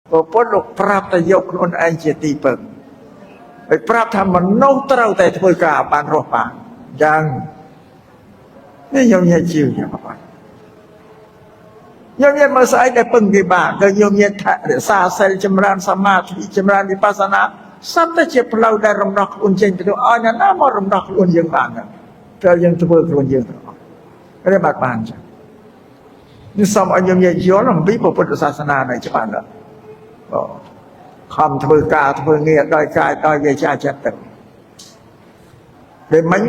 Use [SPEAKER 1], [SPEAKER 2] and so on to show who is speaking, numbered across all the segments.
[SPEAKER 1] Và bố lục prap ta dục luôn anh chỉ tì bừng. Vì prap thầm mà nông trâu tại thôi cả bàn rô bàn. Chẳng. Nên nhông nhẹ chiều nha các bạn. Nhông nhẹ mà sai để bừng cái bạn. Cơ nhông nhẹ xa xe châm ran samadhi châm ran vipassana. Sắp ta chếp lâu đã rộng đọc luôn trên. Ôi nó mà rộng đọc luôn dương bạn. Theo dân tôi luôn dương. Cái này bạc bàn chẳng. Nhưng xong anh nhông nhẹ chiều là bí bộ Phật Sasana này cho bạn nữa. Không thôi cả thôi nghe đôi cái đôi về cha chết tử. Để mấy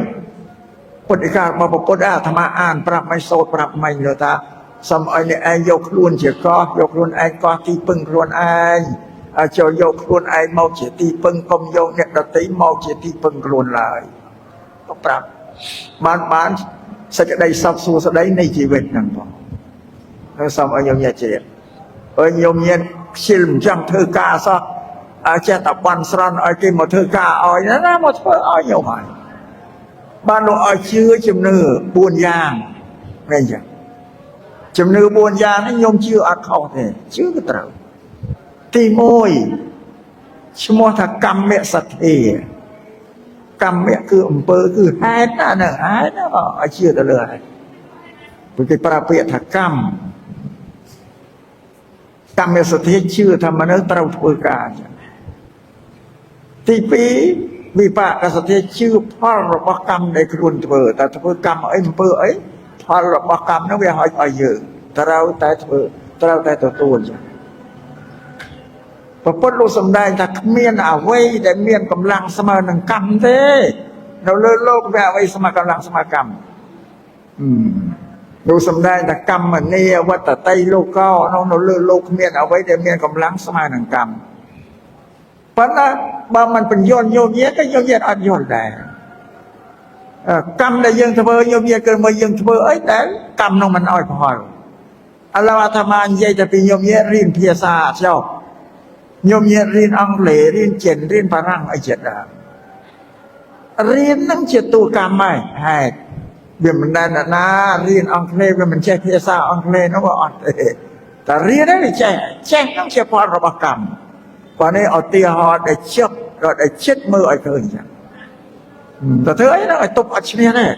[SPEAKER 1] Phật cả mà Phật đã tham an prap mấy sốt prap mấy nữa ta. Xong anh dục luôn chỉ có dục luôn anh có tí bưng luôn anh. Cho dục luôn anh mau chỉ tí bưng không dục nhận được tí mau chỉ tí bưng luôn lại. Không prap. Bán sẽ cái đây sắp xua sau đấy này chỉ về nằm vào. Nó xong anh nhông nhà chết. Nhông nhiên xin chẳng thư ca sao. Cha tập quan sẵn ở kia một thư ca ôi nó ra một thư ôi nhiều hỏi. Bạn lộ ở chưa chùm nư buồn giang. Nghe chưa? Chùm nư buồn giang nó nhông chưa ạc khẩu thế. Chứ cái trâu. Thì môi. Chứ mô thật cầm mẹ sạch thì. Cầm mẹ cứ bơ cứ hát nó ở chưa ta lừa này. Vì cái bà bịa thật cầm. Cầm mẹ sạch thì chưa thầm mà nó trâu thôi cả. Thì vì bà cả sạch thì chưa phá rồi bác cầm để khuôn thơ. Ta thôi cầm ấy bơ ấy. Phá rồi bác cầm nó về hỏi ở dự. Trâu tay thơ. Trâu tay thơ tuôn chứ. Và bất lộ xâm đài ta miên ảo vây để miên cầm lăng xa mà nâng cầm thế. Nó lơ lô về ảo vây xa mà cầm lăng xa mà cầm. Lộ xâm đài ta cầm mà nê vật ta tay lô cao. Nó lơ lô miên ảo vây để miên cầm lăng xa mà nâng cầm. Vẫn là bà mình bình dồn nhôm nhét cái nhôm nhét ăn dồn đài. Cầm là dân thơ bơ nhôm nhét cơ mà dân thơ bơ ấy đấy. Cầm nó mình oi hỏi. Allah tham an dây ta bị nhôm nhét riêng phía xa cho. Nhôm nhẹ riêng ông lệ, riêng chền, riêng bà răng ở chết đó. Riêng nâng chết tù cam mày. Hay. Vì mình đang là riêng ông lệ, vì mình chết phía xa ông lệ nó bảo ổn thế. Ta riêng đấy thì chết nâng chết phó rồi bà cầm. Và nên ở tìa họ để chấp, rồi để chết mơ ở cơ hình chẳng. Ta thứ ấy nó ở tục ở trên này.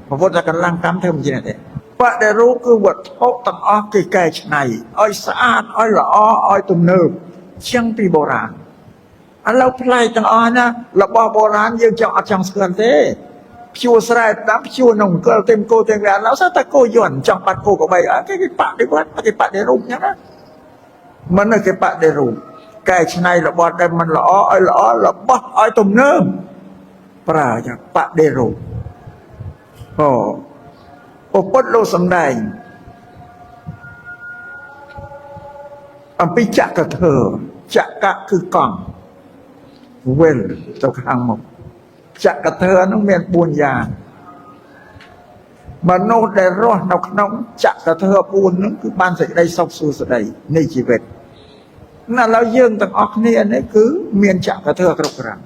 [SPEAKER 1] Mà vô ta cần lăng cam thêm gì này thế. Và để rú cứ vật thốt tầng ốc kỳ kè chân này. Ôi xa, ôi lõ, ôi tùm nơm. Chẳng bị bồ rán. Lâu play tăng ơn á. Là bò bồ rán dương chẳng ở trong sườn thế. Chua sài đám chua nồng cơ thêm cô thêm gà. Lão sao ta cô dọn trong bát cô của bầy. Cái bạn đi quát. Cái bạn đi rung nhá đó. Mình là cái bạn đi rung. Cái này là bò đem mình lõ. Ôi lõ là bó. Ôi tùm nơm. Bà chẳng bạn đi rung. Ồ bất lô xâm đành. Ông bị chạc cả thờ. Chạc cả cứ còn. Quên trong hàng mộng. Chạc cả thờ nó miền buồn già. Mà nó để rõ nó không chạc cả thờ buồn. Nó cứ ban dậy đây sọc xu ở đây. Này chỉ về. Nó là dương tầng ọc này ấy cứ miền chạc cả thờ cực rằng.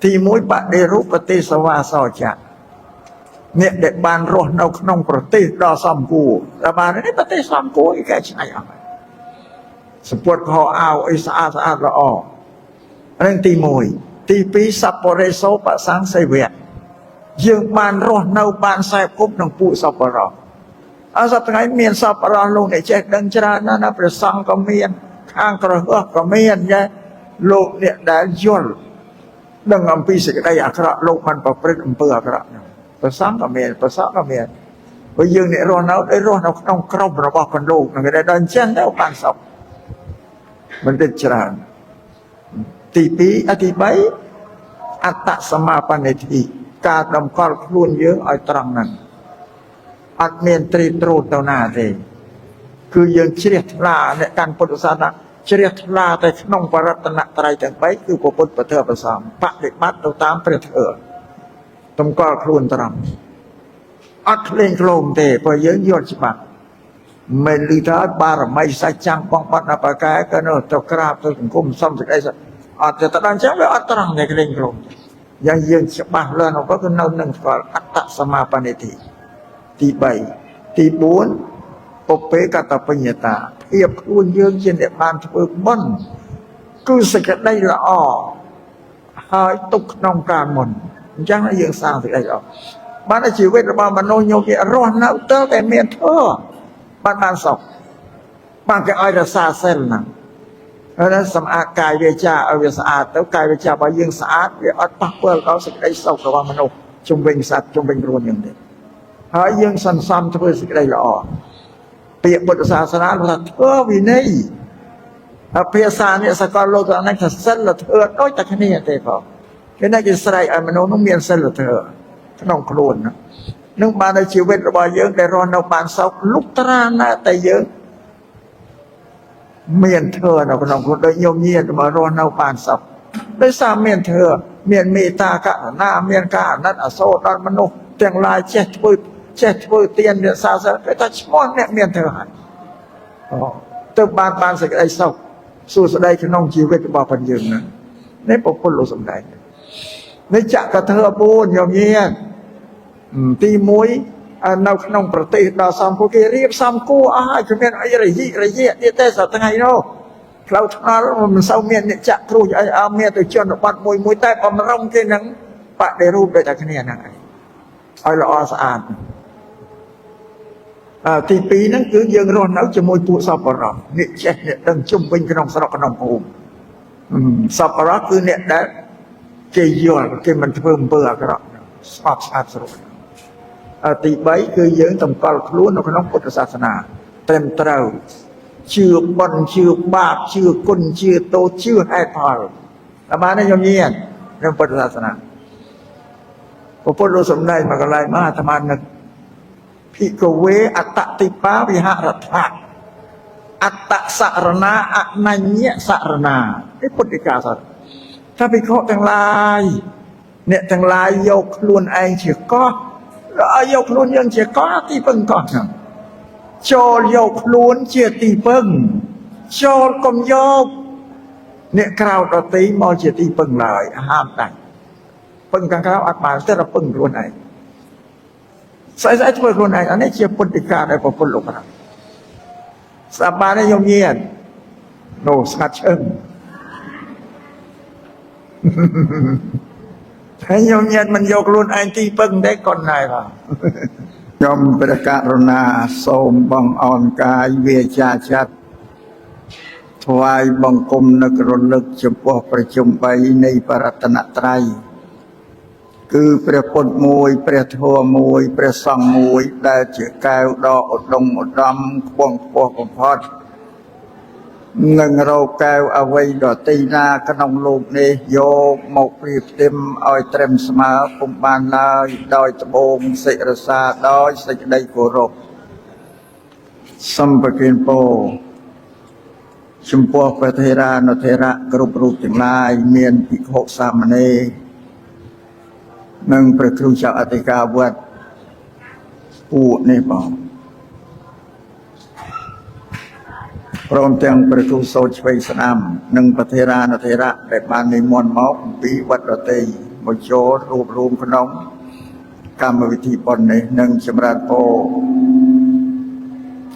[SPEAKER 1] Thì mỗi bạn đề rút và tê xa hoa so chạc. Nè để ban rõ nó không có tê đo xóm cũ. Là bà nói bà tê xóm cũ cái này ạ. Support họ ao ấy xa là ọ. Nên tì mùi. Tì phí sắp bò rê số bà sáng xây Việt. Dương bàn rõ nâu bàn sai cúp nông phụ sắp bò rõ. Sắp ngay miền sắp bò rõ luôn để chết đăng chá nó phải xong có miền. Khang có hước có miền nhé. Lộ điện đã dồn. Đừng ngầm phí sẽ cái đây ạ khá lộ mình bà phết ẩm bơ khá. Bà sáng có miền, bà sáng có miền. Bởi dương này rõ nâu đấy rõ nâu không krong rồi bỏ con lộ. Người ta đơn chân đâu bàn sọc. Mình định chẳng tí phí á tí bấy át tạ sa ma pa nê thị ca đồng con luôn dưỡng ở trăng nâng át miền tri trô tàu nà thế cứ dưỡng triệt là nè căn bột xa nạ triệt là tại nông bà rát nạ trai chẳng bấy cứ bộ bột bà thơ bà xóm bạc định bát đầu tám triệt thở đồng con luôn trăng át lên lồm thế bà dưỡng dưỡng chứ bạc mình lưu thá ba rồi mây xa chăng bóng bắt nạp cái nó tao krab tôi cũng cùng xong rồi đây rồi thì ta đang chắc với át trăng này cái lên lồm yang dương chắc bạc lên nó có cái nâu nâng gọi át tạ sa ma pa nê thị tí 7 tí 4 ปเปกัตปัญญาตาเพียบคุ้นเยืองเช่นเดียบานធ្វើបុណ្យគឺសេចក្តីល្អហើយទុកក្នុងការមុនអញ្ចឹងយើងសាងសេចក្តីល្អបានជីវិតរបស់មនុស្សញោមរស់នៅទៅតែមានធម៌បានសុខបានគេឲ្យរក្សាសិលហ្នឹងហើយសម្អាតកាយវាចាឲ្យវាស្អាតទៅកាយវាចារបស់យើងស្អាតវាអត់ប៉ះពាល់ដល់សេចក្តីសុខរបស់មនុស្សជុំវិញសត្វជុំវិញខ្លួនយើងទេហើយយើងសន្សំធ្វើសេចក្តីល្អពាក្យពុទ្ធសាសនាថាធ្វើវិន័យភាសានេះសកលលោកហ្នឹងថាសិលធម៌ដូចតែគ្នាទេផងគេណាគេស្រែកឲ្យមនុស្សនោះមានសិលធម៌ក្នុងខ្លួននឹងបាននៅជីវិតរបស់យើងដែលរស់នៅបានសុខលុបត្រាណាតែយើងមានធម៌នៅក្នុងខ្លួនដូចញោមញាតមករស់នៅបានសុខដោយសារមានធម៌មានមេត្តាករុណាមានការអាណិតអាសូរដល់មនុស្សទាំងឡាយចេះធ្វើទានរក្សាសិលគេថាឈ្មោះអ្នកមានធម៌ហើយទៅបានសេចក្តីសុខសួស្តីក្នុងជីវិតរបស់ផងយើងហ្នឹងនេះពុទ្ធលោកសំដែងនេះចក្រធម៌4ញោមញាតទី1នៅក្នុងប្រទេសដល់សំពុគេរៀបសំគួរអស់ហើយគ្មានអីរយៈទៀតទេសប្តាហ៍ថ្ងៃនោះផ្លូវថ្នល់មិនសូវមានអ្នកចាក់គ្រូអីមានទៅជនបទមួយតែបំរុងគេនឹងបដិរូបដូចតែគ្នាហ្នឹងឯងឲ្យល្អស្អាតទី2ហ្នឹងគឺយើងរស់នៅជាមួយពួកសប្បុរសអ្នកចេះអ្នកដឹងជុំវិញក្នុងស្រុកក្នុងភូមិសប្បុរសគឺអ្នកដែលគេយល់គេមិនធ្វើអំពើអាក្រក់ស្អប់ស្អាតស្រួលទី3គឺយើងតម្កល់ខ្លួននៅក្នុងពុទ្ធសាសនាត្រឹមត្រូវជឿបុណ្យជឿបាបជឿគុណជឿទោសជឿហេតុផលតែបានទេញោមញាតក្នុងពុទ្ធសាសនាពុទ្ធលោកសំដែងមកកន្លែងមកអាត្មានឹកភិក្ខវេអតតិបាវិហរថៈអត្តសរណាអនញ្ញសរណានេះពុទ្ធិកាសតថាភិក្ខុទាំងឡាយអ្នកទាំងឡាយយកខ្លួនឯងជាកោះយកខ្លួនយើងជាកោះទីពឹងកោះហ្នឹងចូលយកខ្លួនជាទីពឹងចូលកុំយកអ្នកក្រៅដទៃមកជាទីពឹងឡើយហាមដាច់ពឹងខាងក្រៅអត់បានតែពឹងខ្លួនឯងស្អីធ្វើខ្លួនឯងអានេះជាពុទ្ធិកាដែលពុទ្ធលោកប្រាប់ស្ដាប់បានទេញោមញាតនោះស្ងាត់ឈឹងហើយញោមញាតមិនយកខ្លួនឯងទីពឹងទេកូនណែបាទខ្ញុំព្រះករុណាសូមបងអរកាយវាចាចិត្តថ្វាយបង្គំនឹករលឹកចំពោះប្រជុំ3នៃបរតនត្រ័យគឺព្រះពុទ្ធមួយព្រះធម៌មួយព្រះសង្ឃមួយដែលជាកែវដ៏ឧត្តមឧត្តមខ្ពង់ខ្ពស់បំផុតនឹងរកកែវអ្វីដទៃណាក្នុងលោកនេះយកមកព្រៀបផ្ទឹមឲ្យត្រឹមស្មើពុំបានឡើយដោយត្បូងសិរសាដោយសេចក្តីគោរពសំប្រគិនពោចំពោះព្រះថេរានុថេរៈគ្រប់រូបទាំងឡាយមានភិក្ខុសាមណេរនិងព្រះគ្រូចៅអធិការវត្តពួកនេះបងព្រមទាំងព្រះគ្រូសូត្រឆ្វេងស្ដាំនិងព្រះថេរានុថេរៈដែលបាននិមន្តមកពីវត្តរតីមកចូលរួបរวมក្នុងកម្មវិធីបុណ្យនេះនិងចម្រើនពរ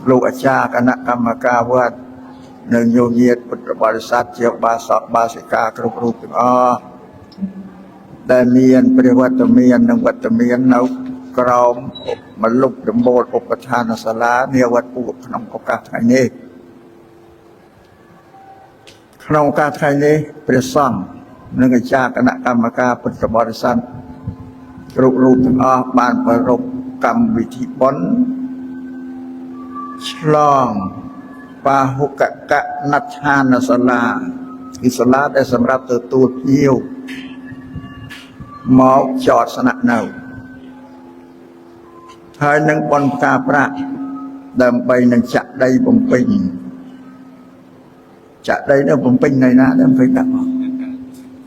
[SPEAKER 1] លោកអាចារ្យគណៈកម្មការវត្តនិងញោមញាតពុទ្ធបរិស័ទជាបាសកបាសិកាគ្រប់រូបទាំងអស់ដែលមានព្រះវត្តមាននិងវត្តមាននៅក្រោមមលុបដំបូលឧបដ្ឋានសាលានាវត្តពួកក្នុងឱកាសថ្ងៃនេះក្នុងឱកាសថ្ងៃនេះព្រះសង្ឃនិងអាចារ្យគណៈកម្មការពុទ្ធបរិស័ទគ្រប់រូបទាំងអស់បានប្រារព្ធកម្មវិធីបុណ្យឆ្លងបាហុកកណដ្ឋានសាលាគឺសាលាដែលសម្រាប់ទទួលភ្ញៀវមកចតស្នាក់នៅហើយនឹងបន់ផ្កាប្រាក់ដើម្បីនឹងចាក់ដីបំពេញចាក់ដីនៅបំពេញនៅណាដើម្បីដាក់ម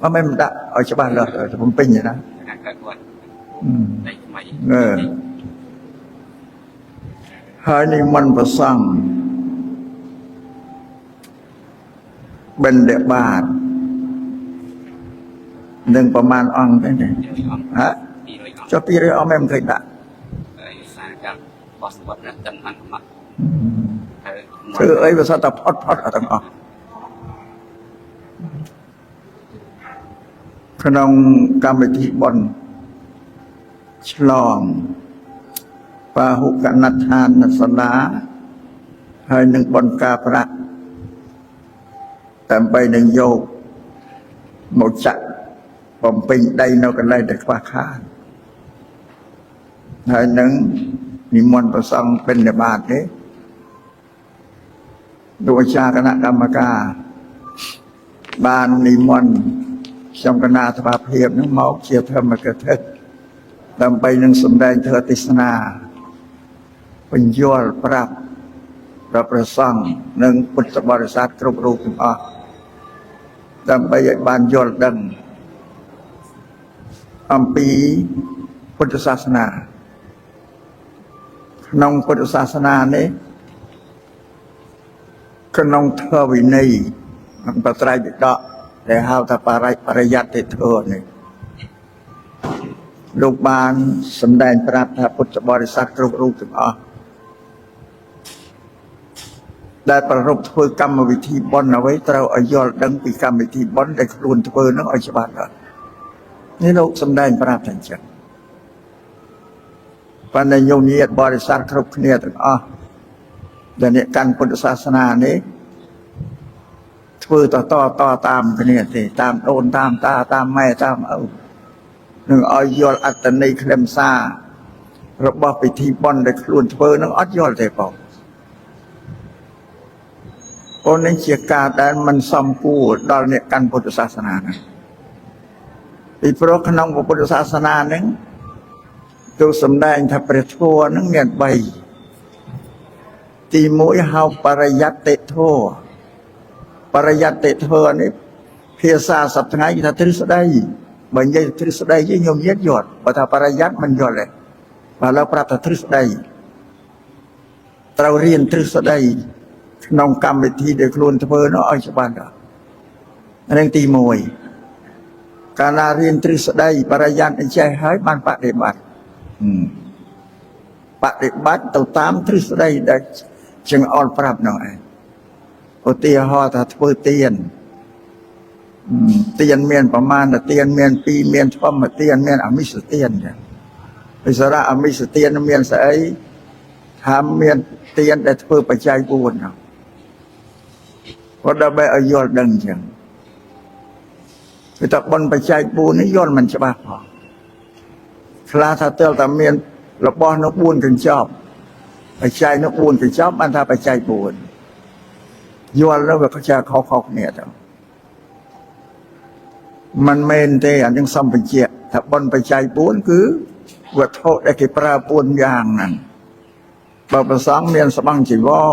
[SPEAKER 1] កមិនដាក់ឲ្យច្បាស់លាស់បំពេញណាហើយនិមន្តព្រះសង្ឃបិណ្ឌបាតនឹងប្រមាណអង្គទេហ៎ចុះ200អង្គមិនឃើញដាក់សារកម្មបោះវត្តរតនហនុ ធ្វើអីវាសត្វតែផុតទាំងអស់ក្នុងកម្មវិធីបុណ្យឆ្លងបាហុកណដ្ឋានសាលាហើយនឹងបុណ្យការប្រាក់ដើម្បីនឹងយកមកចាក់បំពេញដីនៅកន្លែងដែលខ្វះខាតហើយនឹងនិមន្តព្រះសង្ឃបិណ្ឌបាតទេលោកអាចារ្យគណៈកម្មការបាននិមន្តខ្ញុំគណៈសភាភាពនឹងមកជាធម្មកថាដើម្បីនឹងសម្ដែងធម៌ទេសនាបញ្យល់ប្រាប់ដល់ព្រះសង្ឃនិងពុទ្ធបរិស័ទគ្រប់រូបទាំងអស់ដើម្បីឲ្យបានយល់ដឹងអំពីពុទ្ធសាសនាក្នុងពុទ្ធសាសនានេះក្នុងធម៌វិន័យនិងបត្រៃបិដកដែលហៅថាបរិយត្តិធម៌នេះលោកបានសម្ដែងប្រាប់ថាពុទ្ធបរិស័ទគ្រប់រូបទាំងអស់ដែលប្ររពធ្វើកម្មវិធីបុណ្យអ្វីត្រូវឲ្យយល់ដឹងពីកម្មវិធីបុណ្យដែលខ្លួនធ្វើនោះឲ្យច្បាស់ដល់នេះលោកសម្ដែងប្រាប់ថាអញ្ចឹងបណ្ដញោមញាតិបរិស័ទគ្រប់គ្នាទាំងអស់ដែលអ្នកកាន់ពុទ្ធសាសនានេះធ្វើតតាមគ្នាទេតាមដូនតាមតាតាមម៉ែតាមឪនឹងឲ្យយល់អត្តន័យខ្លឹមសាររបស់ពិធីបុណ្យដែលខ្លួនធ្វើនឹងអត់យល់ទេបងអូននេះជាការដែលមិនសមគួរដល់អ្នកកាន់ពុទ្ធសាសនាណាពីព្រោះក្នុងពុទ្ធសាសនានឹងទូសម្ដែងថាព្រះធម៌នឹងមាន3ទី1ហៅបរិយត្តិធម៌បរិយត្តិធម៌នេះភាសាសព្វថ្ងៃគេថាទ្រឹស្ដីបើនិយាយទ្រឹស្ដីយើងញោមញាតយល់បើថាបរិយត្តិមិនយល់ទេបើเราប្រាប់ថាទ្រឹស្ដីត្រូវរៀនទ្រឹស្ដីក្នុងកម្មវិធីដែលខ្លួនធ្វើនោះឲ្យច្បាស់ដល់រឿងទី1កាលណារៀនទ្រឹស្ដីបរិយត្តិចេះហើយបានបដិបត្តិទៅតាមទ្រឹស្ដីដែលចង្អុលប្រាប់នោះឯងឧទាហរណ៍ថាធ្វើទានមានប្រមាណទានមាន2មានធម្មទានមានអមិសទានចឹងវិសារៈអមិសទានមានស្អីថាមានទានដែលធ្វើបច្ច័យ4នោះគាត់ដើម្បីឲ្យយល់ដឹងចឹងគឺថាបុណ្យបច្ច័យ4នេះយល់មិនច្បាស់ផងខ្លះថាទើបតែមានរបស់នោះ4កញ្ចប់បច្ច័យនោះ4កញ្ចប់បានថាបច្ច័យ4យល់แล้วវាក៏ជាខុសគ្នាទៅมันមែនទេអានឹងសំបញ្ជាក់ថាបុណ្យបច្ច័យ4គឺវត្ថុដែលគេប្រើ4យ៉ាងហ្នឹងបើប្រសងមានស្បង់ជីវរ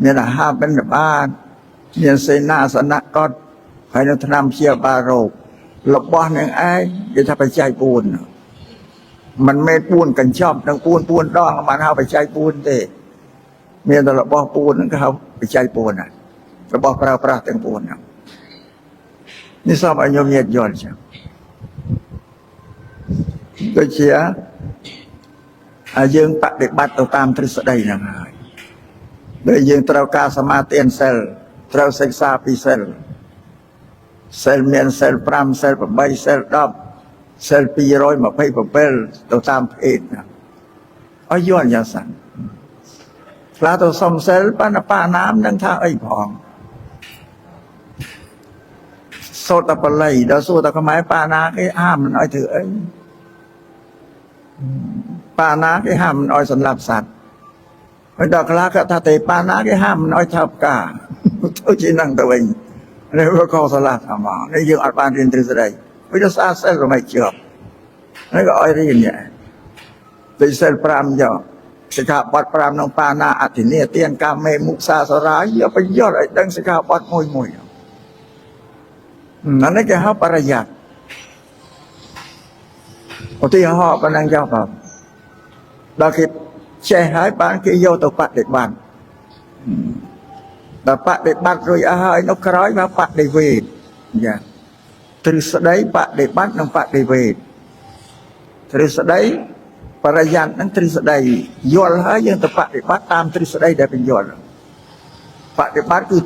[SPEAKER 1] មានអាហារបិណ្ឌបាតមានសេនាសនៈកត់ហើយនឹងថ្នាំព្យាបាលរោគរបស់នឹងឯងគេថាបច្ច័យ4มันមែន4កញ្ចប់នឹង4ដងបានហៅបច្ច័យ4ទេមានតែរបស់4ហ្នឹងគេហៅបច្ច័យ4ណារបស់ប្រើប្រាស់ទាំង4ហ្នឹងនេះសូមឲ្យញោមញាតិយល់ចឹងដូចជាយើងបដិបត្តិទៅតាមទ្រឹស្ដីហ្នឹងហើយដែលយើងត្រូវការសមាទានសិលត្រូវសិក្សាពីសិលមានសិល5សិល8សិល10សិល227ទៅតាមភេទណាឲ្យយល់យ៉ាងសិនខ្លះទៅសុំសិលបាណាមនឹងថាអីផងសូត្រតែបល័យដល់សួរតែខ្មែរបាណាគេហាមមិនឲ្យធ្វើអីបាណាគេហាមមិនឲ្យសម្លាប់សត្វហើយដល់ខ្លះក៏ថាទេបាណាគេហាមមិនឲ្យថើបការទៅជានឹងទៅវិញនេះវាក៏ស្លាប់តាមមកនេះយើងអត់បានរៀនទ្រឹស្ដីវាទៅស្អាតសិលមិនជាប់នេះក៏ឲ្យរៀនដែរដូចសិល5យកសិក្ខាបទ5ក្នុងបាណាអធិនេទានកាមេមុសាសរាយកបញ្យល់ឲ្យដឹងសិក្ខាបទមួយអានេះគេហៅបរិយត្តិឧទាហរណ៍ប៉ុណ្ណឹងចុះបាទដល់គេចេះហើយបានគេយកទៅបដិបត្តិដល់បដិបត្តិរួចអស់ហើយនៅក្រោយមកបដិវេទចាទ្រឹស្ដីបដិបត្តិនិងបដិវេទទ្រឹស្ដីបរិយត្តិនិងទ្រឹស្ដីយល់ហើយយើងទៅបដិបត្តិតាមទ្រឹស្ដីដែលបញ្យល់ ปฏิบัติคือ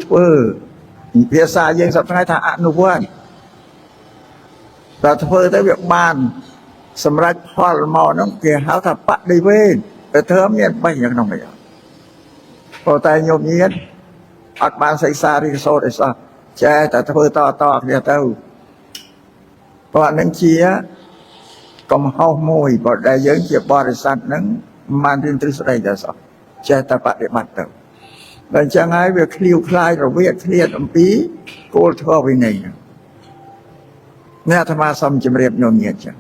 [SPEAKER 1] เพียสายังสับไงถ้าอนุวัตแต่ได้เวียบานสำหรับพ่อหมอน้องเกี่ยหาถ้าปฏิเวทแต่เธอเมียนไปอย่างน้องไม่เอาพอแต่โยมเยียนอัดบานใส่ซาริโซได้ซะแช่แต่ต่อเนี่ยเต้าเพราะนั้นเชียก็มาเข้ามวยพอได้เยอะเชียบริษัทนั้นมันถึงตรึกได้จะสอบแช่แต่ปฏิบัติเต้าแต่จะไงเวียคลิวคลายเราเวียเครียดอันปีโกลทั่วไปไหนเนี่ยธรรมะสมจำเรียบโยมเยียนจัง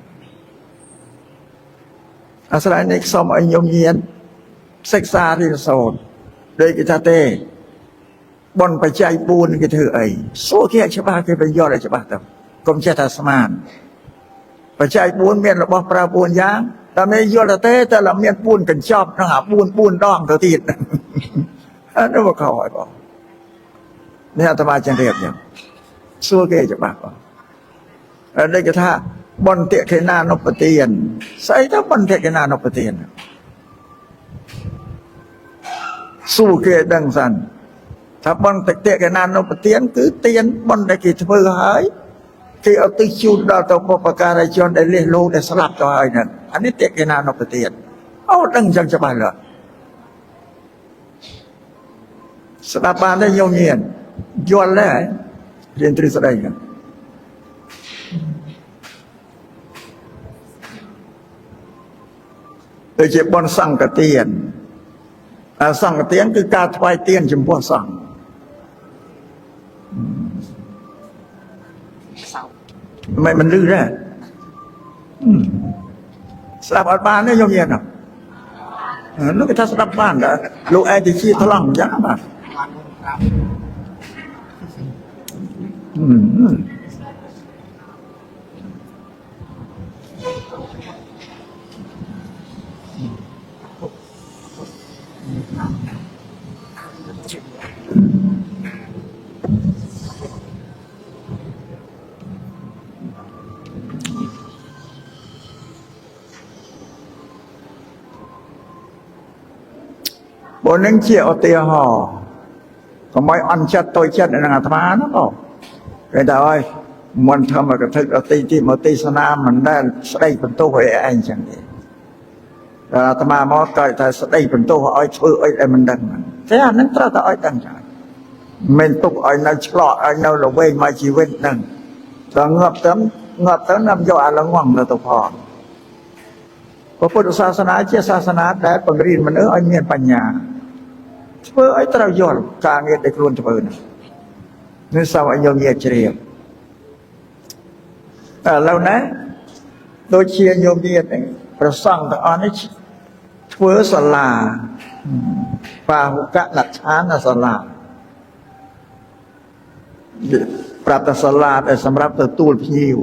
[SPEAKER 1] อาศัยในสมโยมเยียนศึกษาที่โซนโดยกิจเตบนปัจจัยปูนกิเธอไอโซ่เคียชบ้าคือเป็นยอดอะไรชบ้าแต่กรมเชษฐสมานปัจจัยปูนเมียนระบบปราปูนยางแต่ไม่ยอดเต้แต่ละเมียนปูนกันชอบนะหาปูนดองตัวตีดนั่นว่าเขาไอ้บอกเนี่ยธรรมะจังเรียบอย่างโซ่เคียชบ้าบอกได้กระทะบนเตะเขนานปเตียนใส่ถ้าบนเตะเขนานปเตียนสู้เกดังสันถ้าบนเตะกันนานนปเตียนคือเตียนบนได้กี่เพื่อหายที่เอาติชูดาวตัวปปการจนได้เลี้ยโลได้สลับตัวไอ้นั่นอันนี้เตะกันนานนปเตียนเอาดังจังจะไปเหรอสลับปานได้โยมเงียนย้อนแล้วเรียนตรีสดายกันโดยเฉพาะสั่งกระเตียนสั่งกระเตียนคือการถวายเตียนจำพวกสั่งไม่มันลื้อแร่สลับบ้านเนี่ยโยมเย็นอ่ะนึกว่าถ้าสลับบ้านนะลูกแอร์ที่ขี้ทะลังยักษ์มาบนนั้นเชี่ยวเตียห่อก็ไม่อันชัดตัวชัดในงานธรรมะนะก็แต่ว่ามันทำกับทึกตีที่มาตีสนามมันได้สได้เป็นตัวไอ้ไอ้จังเลยแต่ธรรมะมอเกิดแต่สได้เป็นตัวไอ้ช่วยไอ้มันดังมันแต่อันนั้นตราต่อไอ้ดังจังมันตุกไอ้นั่นฉลาดไอ้นั่นเราเว้ยมาชีวิตนั่งแต่เงือบเติมน้ำยาละง่วงเราตัวพอพระพุทธศาสนาเชื่อศาสนาแต่ปังรีนมันไอ้เมียนปัญญาเพื่อไอ้ตรายอดการเงินได้ครูนจะเปิดนี่สาวไอ้ยมเยียเฉียบแล้วนะโดยเชียร์โยมเยียนประสังแต่อันนี้เพื่อสลาปาหุกะหลักฐานสลาปรับแต่สลาแต่สำหรับตัวตูลพิว